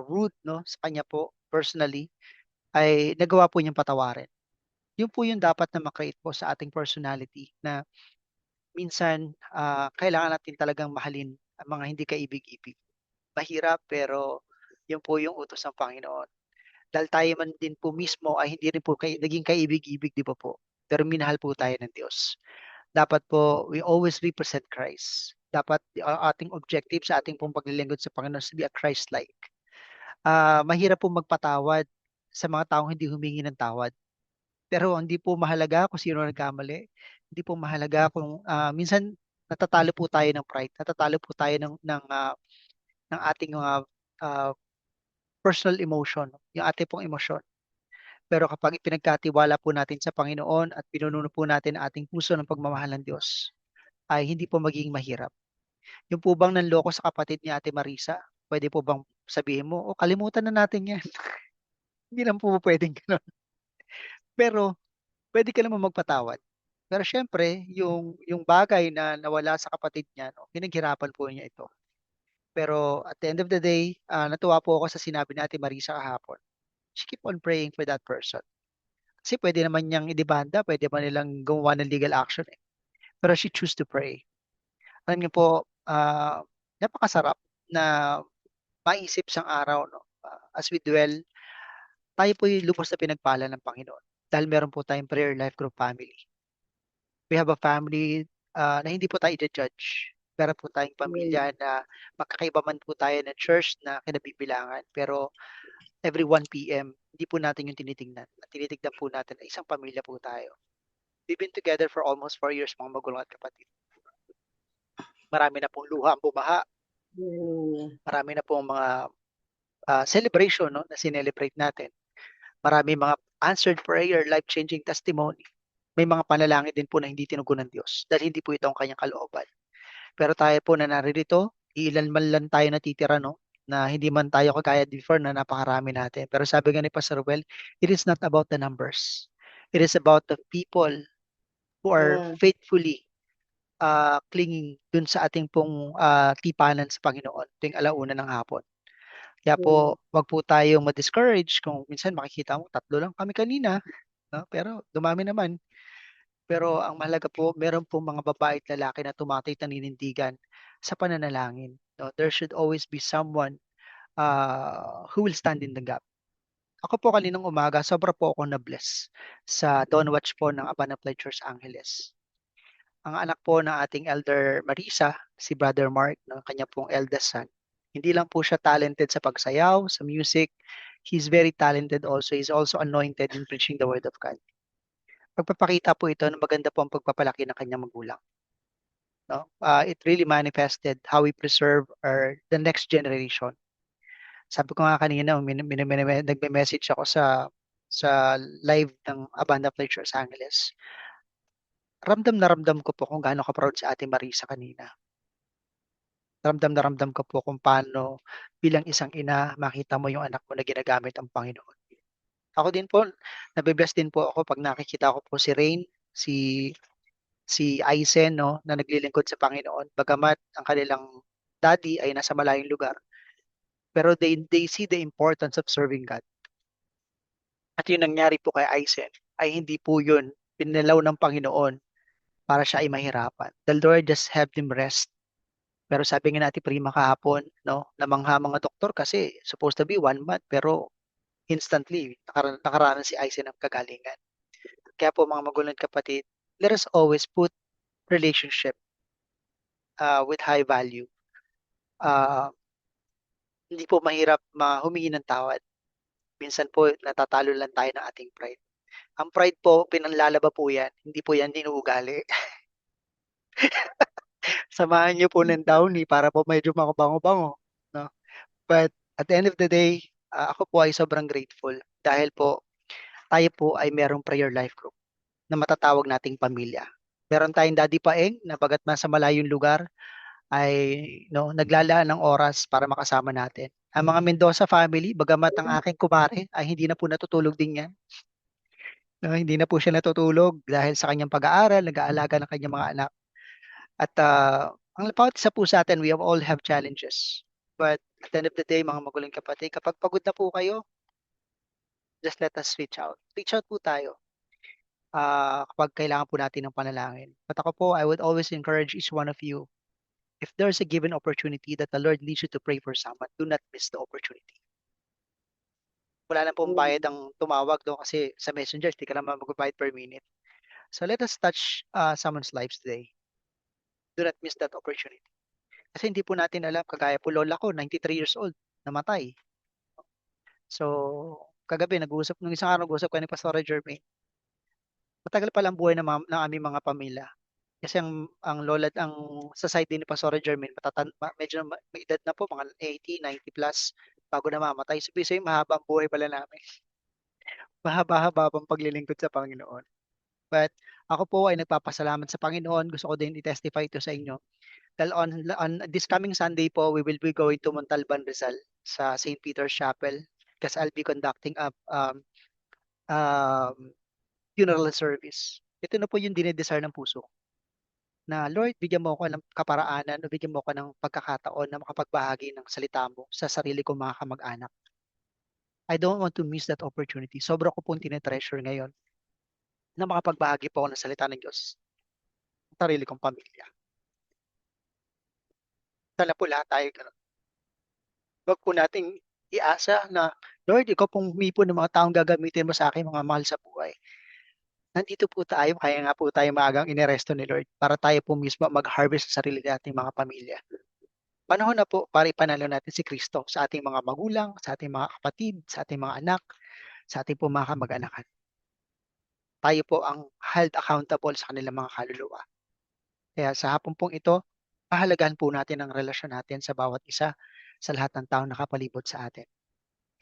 rude, no, sa kanya po personally, ay nagawa po niyang patawarin. Yun po yung dapat na makreate po sa ating personality na minsan kailangan natin talagang mahalin ang mga hindi kaibig-ibig. Mahirap pero yun po yung utos ng Panginoon. Dahil tayo man din po mismo ay hindi rin po naging kaibig-ibig, di ba po? Pero minahal po tayo ng Diyos. Dapat po, we always represent Christ. Dapat ating objective sa ating pong paglilingkod sa Panginoon is to be a Christ-like. Mahirap po magpatawad sa mga taong hindi humingi ng tawad. Pero hindi po mahalaga kung sino nagkamali. Hindi po mahalaga kung minsan natatalo po tayo ng pride. Natatalo po tayo ng ating personal emotion, yung ating pong emosyon. Pero kapag ipinagkatiwala po natin sa Panginoon at pinununo po natin ang ating puso ng pagmamahal ng Diyos, ay hindi po magiging mahirap. Yung po bang nanloko sa kapatid ni Ate Marisa, pwede po bang sabihin mo, kalimutan na natin yan. Hindi lang po pwedeng gano'n. Pero pwede ka naman magpatawad. Pero syempre, yung bagay na nawala sa kapatid niya, no, pinaghirapan po niya ito. Pero at the end of the day, natuwa po ako sa sinabi ni Ate Marisa kahapon. She keep on praying for that person. Kasi pwede naman niyang idebanda, pwede man nilang gumawa ng legal action eh. Pero she choose to pray. Alam niyo po, napakasarap na maisip sang araw, no? As we dwell, tayo po yung lubos na pinagpala ng Panginoon. Dahil meron po tayong prayer life group family. We have a family na hindi po tayo i-judge. Meron po tayong pamilya na magkakaiba man po tayo ng church na kinabibilangan. Pero every 1 p.m., hindi po natin yung tinitingnan. Tinitignan po natin na isang pamilya po tayo. We've been together for almost 4 years, mga magulang at kapatid. Marami na pong luha ang bumaha. Marami na pong mga celebration, no, na sinelebrate natin. Marami mga answered prayer, life-changing testimony. May mga panalangin din po na hindi tinugon ng Diyos dahil hindi po ito ang kanyang kalooban. Pero tayo po na naririto, ilan man lang tayo natitira, no? Na hindi man tayo kagaya before na napakarami natin. Pero sabi nga ni Pastor Ruel, it is not about the numbers. It is about the people who are faithfully clinging dun sa ating pong tipanan sa Panginoon tuwing alauna ng hapon. Kaya po, wag po tayong ma-discourage kung minsan makikita mo, 3 lang kami kanina, no? Pero dumami naman. Pero ang mahalaga po, meron po mga babae at lalaki na tumatay taninindigan sa pananalangin. No? There should always be someone who will stand in the gap. Ako po kaninang umaga, sobra po ako na-bless sa Dawn Watch po ng Abundant Light Church Angeles. Ang anak po ng ating Elder Marisa, si Brother Mark, no, kanya pong eldest son. Hindi lang po siya talented sa pagsayaw, sa music. He's very talented also. He's also anointed in preaching the Word of God. Pagpapakita po ito na maganda po ang pagpapalaki ng kanyang magulang. No? It really manifested how we preserve the next generation. Sabi ko nga kanina, nagme-message ako sa sa live ng Abundant Life Church Angeles, ramdam na ramdam ko po kung gaano ka-proud si Ate Marisa kanina. Ramdam na ramdam ko po kung paano bilang isang ina, makita mo yung anak mo na ginagamit ang Panginoon. Ako din po, nabe-bless din po ako pag nakikita ko po si Rain, si Aisen, no, na naglilingkod sa Panginoon. Bagamat ang kanilang daddy ay nasa malayong lugar, pero they see the importance of serving God. At yung nangyari po kay Aisen ay hindi po yun pinalaw ng Panginoon para siya ay mahirapan. The Lord just helped him rest. Pero sabi nga natin Prima kahapon, no, namangha mga doktor kasi supposed to be 1 month, pero instantly nakaranas si Aisen ng kagalingan. Kaya po mga magulang at kapatid, let us always put relationship with high value. Hindi po mahirap humingi ng tawad. Minsan po natatalo lang tayo ng ating pride. Ang pride po, pinanlalaba po yan. Hindi po yan dinuugali. Samahan niyo po ng downy para po medyo makabango-bango. No? But at the end of the day, ako po ay sobrang grateful dahil po tayo po ay merong prayer life group na matatawag nating pamilya. Meron tayong Daddy Paeng na bagat nasa malayong lugar ay naglalaan ng oras para makasama natin. Ang mga Mendoza family, bagamat ang aking kumare ay hindi na po natutulog din yan. No, hindi na po siya natutulog dahil sa kanyang pag-aaral, nag-aalaga ng kanyang mga anak. At ang bawat isa po sa atin, we all have challenges. But at the end of the day, mga magulang kapatid, kapag pagod na po kayo, just let us reach out. Reach out po tayo kapag kailangan po natin ng panalangin. At ako po, I would always encourage each one of you, if there's a given opportunity that the Lord leads you to pray for someone, do not miss the opportunity. Wala na pong bayad ang tumawag doon kasi sa Messenger, hindi ka naman mag-bayad per minute. So let us touch someone's lives today. Do not miss that opportunity. Kasi hindi po natin alam, kagaya po lola ko, 93 years old, namatay. So, kagabi, nung isang araw, nag-uusap ko ni Pastor Jermaine. Matagal pa lang buhay ng aming mga pamilya. Kasi ang lola, sa side din ni Pastor Jermaine, medyo may edad na po, mga 80, 90 plus, bago na mamatay. So, bisa yung mahaba ang buhay pala namin. Mahaba-haba pang paglilingkod sa Panginoon. But ako po ay nagpapasalamat sa Panginoon. Gusto ko din i-testify ito sa inyo. Dahil on this coming Sunday po, we will be going to Montalban, Rizal sa St. Peter's Chapel because I'll be conducting a funeral service. Ito na po yung dinedesire ng puso ko. Na Lord, bigyan mo ako ng kaparaanan o bigyan mo ako ng pagkakataon na makapagbahagi ng salita mo sa sarili kong mga kamag-anak. I don't want to miss that opportunity. Sobra ko pong tinetreasure ngayon na makapagbahagi po ako ng salita ng Diyos sa sarili kong pamilya. Sana po lahat tayo ganun. Huwag po nating iasa na, Lord, ikaw pong humipo ng mga taong gagamitin mo sa akin, mga mahal sa buhay. Nandito po tayo, kaya nga po tayo maagang ineresto ni Lord para tayo po mismo mag-harvest sa sarili nating mga pamilya. Panahon na po para ipanalo natin si Kristo sa ating mga magulang, sa ating mga kapatid, sa ating mga anak, sa ating po mga kamag-anakan. Tayo po ang held accountable sa kanilang mga kaluluwa. Kaya sa hapon pong ito, pahalagahan po natin ang relasyon natin sa bawat isa, sa lahat ng taong nakapalibot sa atin.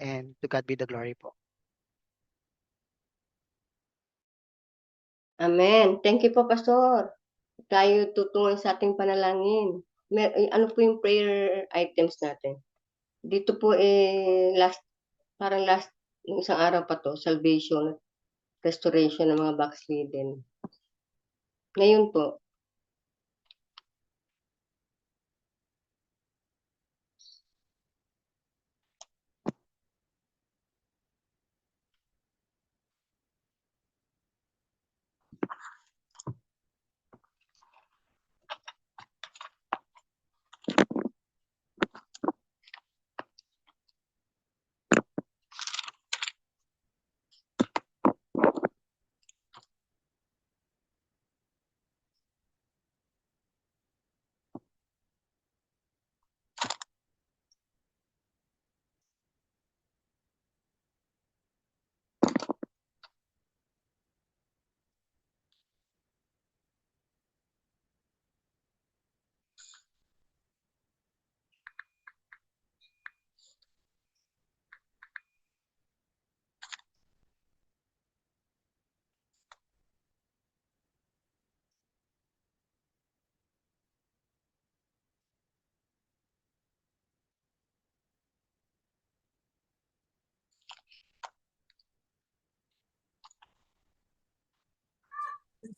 And to God be the glory po. Amen. Thank you po, Pastor. Tayo tutungo sa ating panalangin. Ano po yung prayer items natin? Dito po parang yung isang araw pa to, salvation, restoration ng mga backslidden. Ngayon po,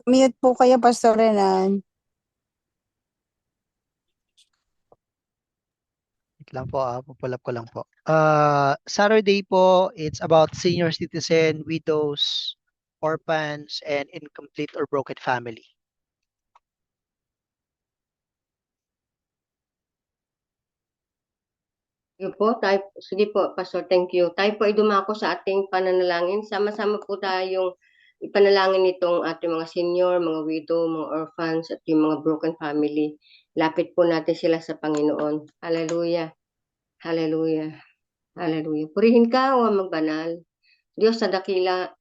Mute po kayo, Pastor Renan. Wait lang po, pupulap ko lang po. Saturday po, it's about senior citizen, widows, orphans, and incomplete or broken family. Sige po, Pastor, thank you. Tayo po ay dumako sa ating pananalangin. Sama-sama po tayong ipanalangin itong ating mga senior, mga widow, mga orphans, at yung mga broken family. Lapit po natin sila sa Panginoon. Hallelujah. Hallelujah. Hallelujah. Purihin ka, o magbanal. Diyos sa dakila,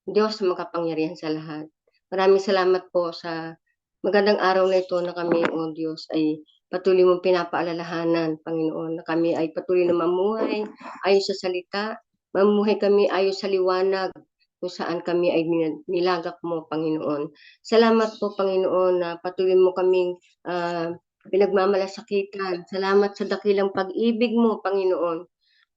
Diyos sa makapangyarihan sa lahat. Maraming salamat po sa magandang araw na ito na kami, o Diyos, ay patuloy mong pinapaalalahanan, Panginoon, na kami ay patuloy na mamuhay ayon sa salita, mamuhay kami ayon sa liwanag, kung saan kami ay nilagak mo, Panginoon. Salamat po, Panginoon, na patuloy mo kaming pinagmamalasakitan. Salamat sa dakilang pag-ibig mo, Panginoon.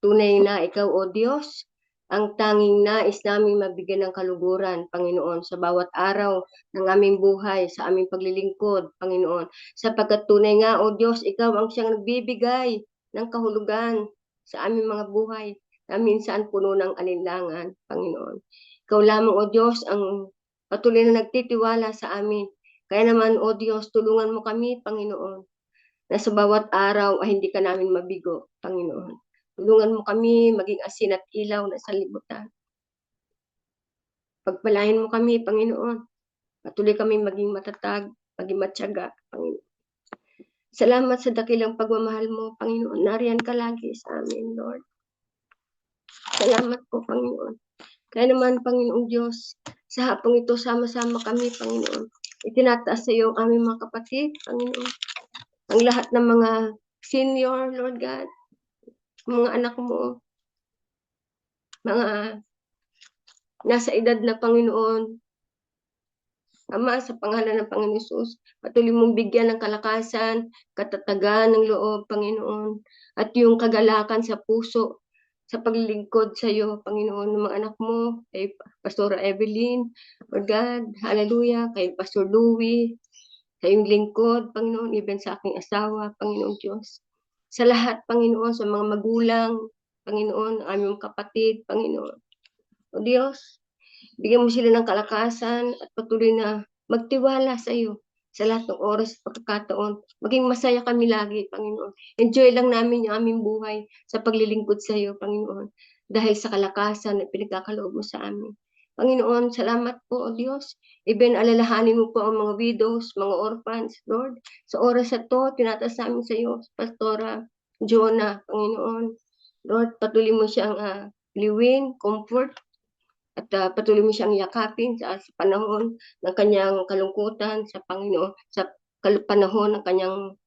Tunay na ikaw, o Diyos, ang tanging nais naming mabigyan ng kaluguran, Panginoon, sa bawat araw ng aming buhay, sa aming paglilingkod, Panginoon. Sapagkat tunay nga, o Diyos, ikaw ang siyang nagbibigay ng kahulugan sa aming mga buhay na minsan puno ng alinlangan, Panginoon. Ikaw lamang, o Diyos, ang patuloy na nagtitiwala sa amin. Kaya naman, o Diyos, tulungan mo kami, Panginoon, na sa bawat araw ay hindi ka namin mabigo, Panginoon. Tulungan mo kami maging asin at ilaw na sa libutan. Pagpalain mo kami, Panginoon. Patuloy kami maging matatag, maging matyaga, Panginoon. Salamat sa dakilang pagmamahal mo, Panginoon. Nariyan ka lagi sa amin, Lord. Salamat po, Panginoon. Kaya naman, Panginoong Diyos, sa hapong ito, sama-sama kami, Panginoon. Itinataas sa iyo ang aming mga kapatid, Panginoon. Ang lahat ng mga senior, Lord God, mga anak mo, mga nasa edad na, Panginoon. Ama, sa pangalan ng Panginoon Jesus, patuloy mong bigyan ng kalakasan, katatagan ng loob, Panginoon, at yung kagalakan sa puso, sa paglilingkod sa iyo, Panginoon, ng mga anak mo, kay Pastora Evelyn, Lord God, hallelujah, kay Pastor Louie, sa iyong lingkod, Panginoon, even sa aking asawa, Panginoon Diyos. Sa lahat, Panginoon, sa mga magulang, Panginoon, aming kapatid, Panginoon. O Diyos, bigyan mo sila ng kalakasan at patuloy na magtiwala sa iyo sa lahat ng oras at pagkakataon. Maging masaya kami lagi, Panginoon. Enjoy lang namin yung aming buhay sa paglilingkod sa iyo, Panginoon. Dahil sa kalakasan na pinagkakaloob mo sa amin. Panginoon, salamat po, O Diyos. Even alalahanin mo po ang mga widows, mga orphans, Lord. Sa oras na to, tinataas namin sa iyo, Pastora Jonah, Panginoon. Lord, patuloy mo siyang liwin, comfort, at patuloy mo siyang yakapin sa panahon ng kanyang kalungkutan sa Panginoon, sa panahon ng kanyang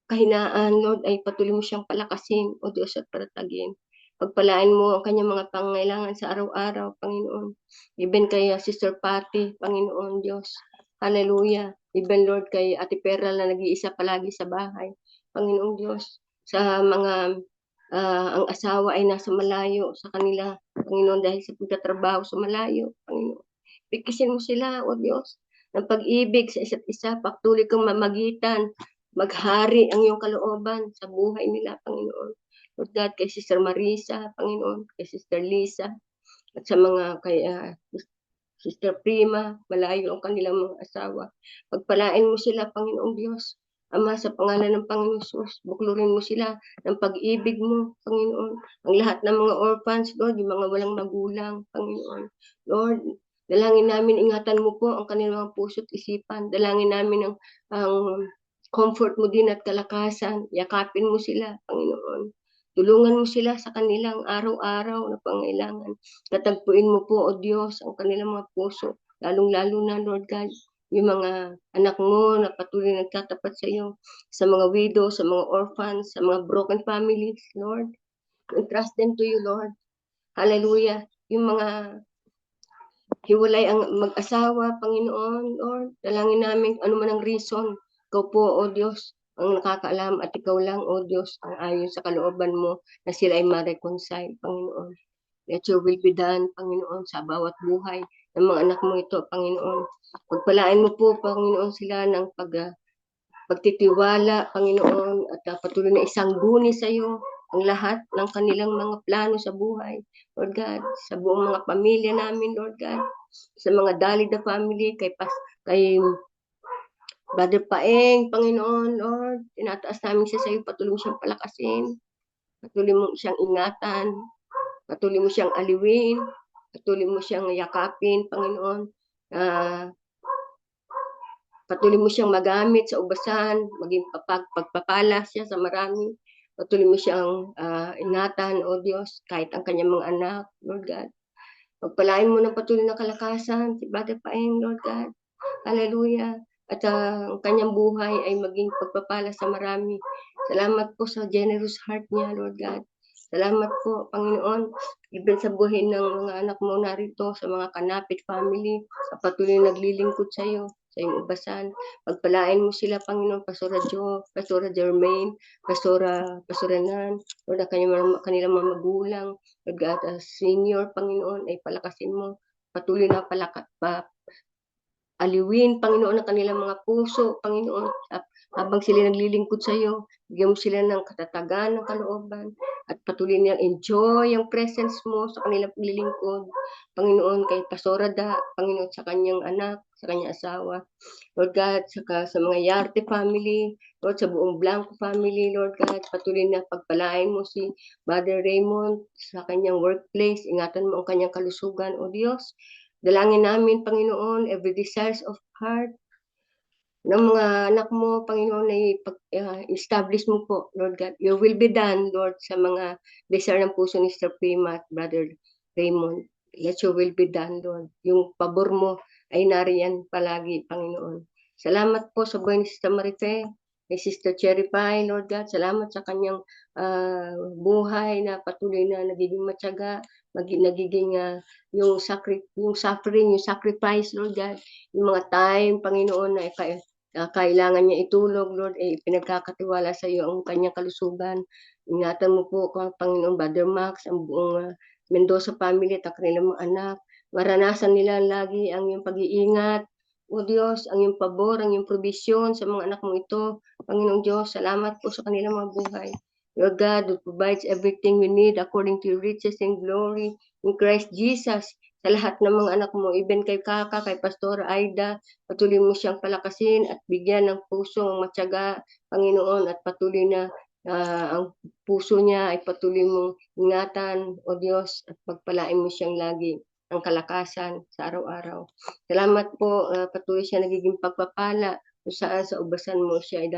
kahinaan, Lord, ay patuloy mo siyang palakasin, O Diyos, at patatagin. Pagpalain mo ang kanyang mga pangangailangan sa araw-araw, Panginoon. Even kay Sister Patty, Panginoon Diyos. Hallelujah. Even, Lord, kay Ate Peral na nag-iisa palagi sa bahay. Panginoong Diyos, sa mga ang asawa ay nasa malayo sa kanila, Panginoon, dahil sa pagtatrabaho sa malayo, Panginoon. Bigkisin mo sila, O Diyos, ng pag-ibig sa isa't isa, patuloy kang mamagitan, maghari ang iyong kalooban sa buhay nila, Panginoon. Lord God, kay Sister Marisa, Panginoon, kay Sister Lisa, at sa mga kay Sister Prima, malayo ang kanilang mga asawa. Pagpalain mo sila, Panginoong Diyos. Ama, sa pangalan ng Panginoon Jesus, buklurin mo sila ng pag-ibig mo, Panginoon. Ang lahat ng mga orphans, Lord, yung mga walang magulang, Panginoon. Lord, dalangin namin, ingatan mo po ang kanilang mga puso at isipan. Dalangin namin ang comfort mo din at kalakasan. Yakapin mo sila, Panginoon. Tulungan mo sila sa kanilang araw-araw na pangailangan. Tatagpuin mo po, O Diyos, ang kanilang mga puso. Lalong-lalo na, Lord God, yung mga anak mo na patuloy nagtatapat sa iyo, sa mga widows, sa mga orphans, sa mga broken families, Lord. Entrust them to you, Lord. Hallelujah. Yung mga hiwalay ang mag-asawa, Panginoon, Lord. Dalangin namin ano man ang reason. Ikaw po, O Diyos, ang nakakaalam at ikaw lang, O Diyos, ang ayon sa kalooban mo na sila ay ma-reconcile, Panginoon. Let your will be done, Panginoon, sa bawat buhay ng mga anak mo ito, Panginoon. Pagpalain mo po, Panginoon, sila ng pagtitiwala, Panginoon, at patuloy na isangguni sa iyo ang lahat ng kanilang mga plano sa buhay, Lord God, sa buong mga pamilya namin, Lord God, sa mga Dalida family, kay Brother Paeng, Panginoon, Lord, tinataas namin siya sa iyo, patuloy mo siyang palakasin, patuloy mo siyang ingatan, patuloy mo siyang aliwin, patuloy mo siyang yakapin, Panginoon, patuloy mo siyang magamit sa ubasan, maging pagpapala siya sa marami. Patuloy mo siyang ingatan, O Diyos, kahit ang kanyang mga anak, Lord God. Pagpalain mo ng patuloy na kalakasan, si Brother Paeng, Lord God. Hallelujah. At ang kanyang buhay ay maging pagpapala sa marami. Salamat po sa generous heart niya, Lord God. Salamat po, Panginoon, even sa buhay ng mga anak mo narito, sa mga kanapit family, sa patuloy naglilingkod sa iyo, sa iyong ubasan. Pagpalain mo sila, Panginoon, Pastora Jo, Pastora Jermaine, Pastora Nan, Lord, kanilang mga magulang, Lord God, senior, Panginoon, ay palakasin mo. Patuloy na aliwin, Panginoon, ang kanilang mga puso, Panginoon, habang sila naglilingkod sa iyo, bigyan mo sila ng katatagan, ng kalooban, at patuloy nilang enjoy ang presence mo sa kanilang paglilingkod, Panginoon, kay Pastora Da, Panginoon, sa kanyang anak, sa kanyang asawa, Lord God, saka sa mga Yarte family, Lord, sa buong Blanco family, Lord God, patuloy na pagpalain mo si Brother Raymond sa kanyang workplace, ingatan mo ang kanyang kalusugan, O Diyos. Dalangin namin, Panginoon, every desires of heart ng mga anak mo, Panginoon, ay establish mo po, Lord God. Your will be done, Lord, sa mga desire ng puso ni Sir Prima at Brother Raymond. Let your will be done, Lord. Yung pabor mo ay nariyan palagi, Panginoon. Salamat po sa buhay ni Sister Marife, ni Sister Cherry Pie, Lord God. Salamat sa kanyang buhay na patuloy na nagiging matyaga, nagiging yung suffering, yung sacrifice, Lord God. Yung mga time, Panginoon, na kailangan niya itulog, Lord, pinagkakatiwala sa iyo ang kanyang kalusugan. Ingatan mo po, Panginoon, Brother Max, ang buong Mendoza family at ang kanilang mga anak. Maranasan nila lagi ang iyong pag-iingat. O Diyos, ang iyong pabor, ang iyong provision sa mga anak mo ito. Panginoong Diyos, salamat po sa kanilang mga buhay. Lord God, who provides everything we need according to your riches and glory in Christ Jesus. Sa lahat ng mga anak mo, even kay Kaka, kay Pastor Aida, patuloy mo siyang palakasin at bigyan ng pusong matyaga, Panginoon, at patuloy na ang puso niya ay patuloy mong ingatan, O Diyos, at pagpalain mo siyang lagi ang kalakasan sa araw-araw. Salamat po, patuloy siya nagiging pagpapala kung saan sa ubasan mo siya ay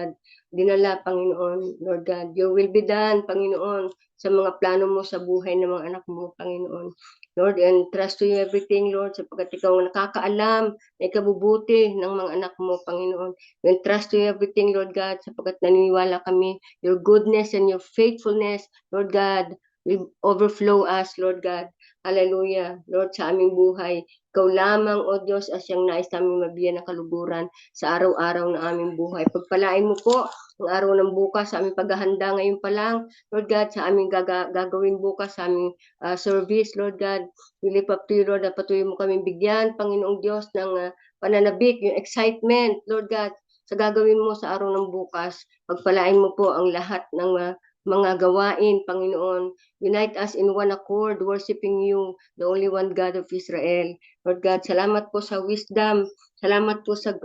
dinala, Panginoon, Lord God. Your will be done, Panginoon, sa mga plano mo sa buhay ng mga anak mo, Panginoon. Lord, and trust to you everything, Lord, sapagkat ikaw ang nakakaalam na ikabubuti ng mga anak mo, Panginoon. And trust to you everything, Lord God, sapagkat naniniwala kami, your goodness and your faithfulness, Lord God, will overflow us, Lord God. Hallelujah. Lord, sa aming buhay, ikaw lamang, O Diyos, as siyang nais namin mabigyan ng kaluguran sa araw-araw ng aming buhay. Pagpalain mo po ang araw ng bukas sa aming paghahanda ngayon pa lang, Lord God, sa aming gagawin bukas, sa aming service, Lord God. We lift up to you, Lord, na patuloy mo kaming bigyan, Panginoong Diyos, ng pananabik, yung excitement, Lord God, sa gagawin mo sa araw ng bukas. Pagpalain mo po ang lahat ng mga gawain, Panginoon. Unite us in one accord, worshiping you, the only one God of Israel. Lord God, salamat po sa wisdom, salamat po sa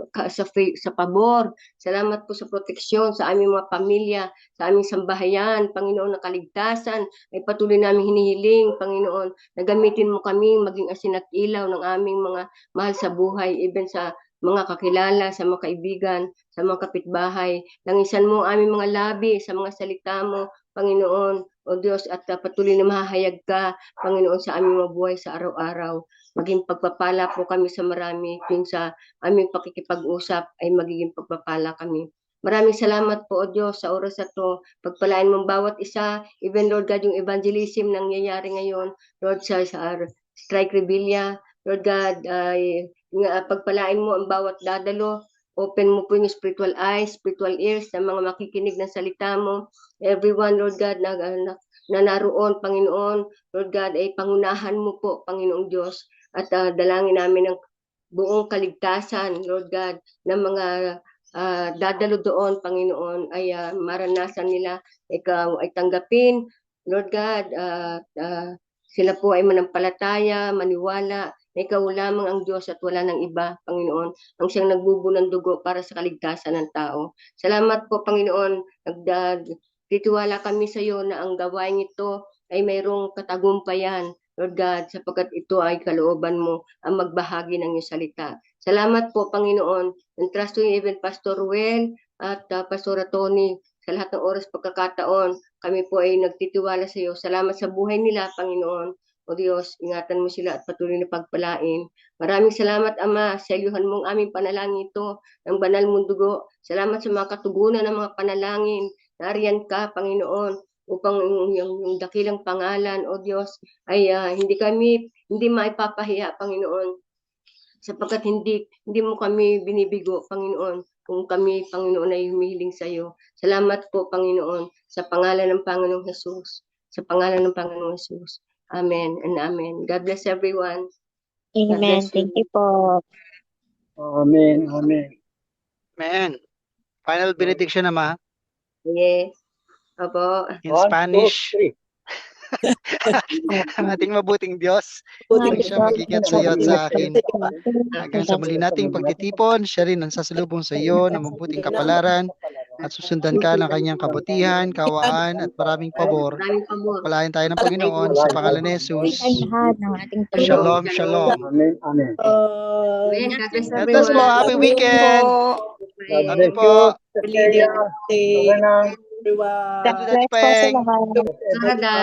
pabor, salamat po sa proteksyon sa aming mga pamilya, sa aming sambahayan, Panginoon, na kaligtasan, ay patuloy namin hinihiling, Panginoon, na gamitin mo kami maging asin at ilaw ng aming mga mahal sa buhay, even sa mga kakilala, sa mga kaibigan, sa mga kapitbahay. Langisan mo ang aming mga labi sa mga salita mo, Panginoon, O Diyos, at patuloy na mahahayag ka, Panginoon, sa aming mga buhay sa araw-araw. Maging pagpapala po kami sa marami, yung sa aming pakikipag-usap ay magiging pagpapala kami. Maraming salamat po, O Diyos, sa oras na to. Pagpalain mong bawat isa, even, Lord God, yung evangelism nangyayari ngayon, Lord, sa Strike Rebellia, Lord God, pagpalain mo ang bawat dadalo, open mo po yung spiritual eyes, spiritual ears ng mga makikinig ng salita mo. Everyone, Lord God, na naroon, Panginoon. Lord God, ay pangunahan mo po, Panginoong Diyos, at dalangin namin ang buong kaligtasan, Lord God, ng mga dadalo doon, Panginoon, ay maranasan nila, ikaw ay tanggapin, Lord God, sila po ay manampalataya, maniwala, na ikaw lamang ang Diyos at wala ng iba, Panginoon, ang siyang nagbubunang dugo para sa kaligtasan ng tao. Salamat po, Panginoon, titiwala kami sa iyo na ang gawain ito ay mayroong katagumpayan, Lord God, sapagkat ito ay kalooban mo ang magbahagi ng iyong salita. Salamat po, Panginoon. Entrust to you even Pastor Ruel at Pastor Tony sa lahat ng oras pagkakataon. Kami po ay nagtitiwala sa iyo. Salamat sa buhay nila, Panginoon. O Diyos, ingatan mo sila at patuloy na pagpalain. Maraming salamat, Ama, sa iyuhan mong aming panalangin ito ng banal mong dugo. Salamat sa mga katugunan ng mga panalangin. Nariyan ka, Panginoon, upang yung dakilang pangalan, O Diyos, ay hindi maipapahiya, Panginoon, sapagkat hindi mo kami binibigo, Panginoon, kung kami, Panginoon, ay humihiling sa iyo. Salamat po, Panginoon, sa pangalan ng Panginoong Jesus. Sa pangalan ng Panginoong Jesus. Amen and amen. God bless everyone. God Amen. bless you. Thank you po. Amen. Amen. Amen. Final benediction, Ama, Yes. Opo. in 1, 2, Spanish. 3. Ang ating mabuting Diyos, Buting siya magigat sa iyo at sa akin. Hanggang sa muli nating Amen. pagtitipon, siya rin ang sasalubong sa iyo ng mabuting kapalaran at susundan ka ng kanyang kabutihan, kawaan at maraming pabor. Maraming pabor. Palayan tayo ng Panginoon sa pangalan ni Jesus. Ay, lahat ng ating Shalom, shalom. Amen. Amen. Amen. God bless God bless po. everyone. Happy weekend. God Amen bless po. you. Leading Okay na. everyone. God bless po sa lahat. Sarada.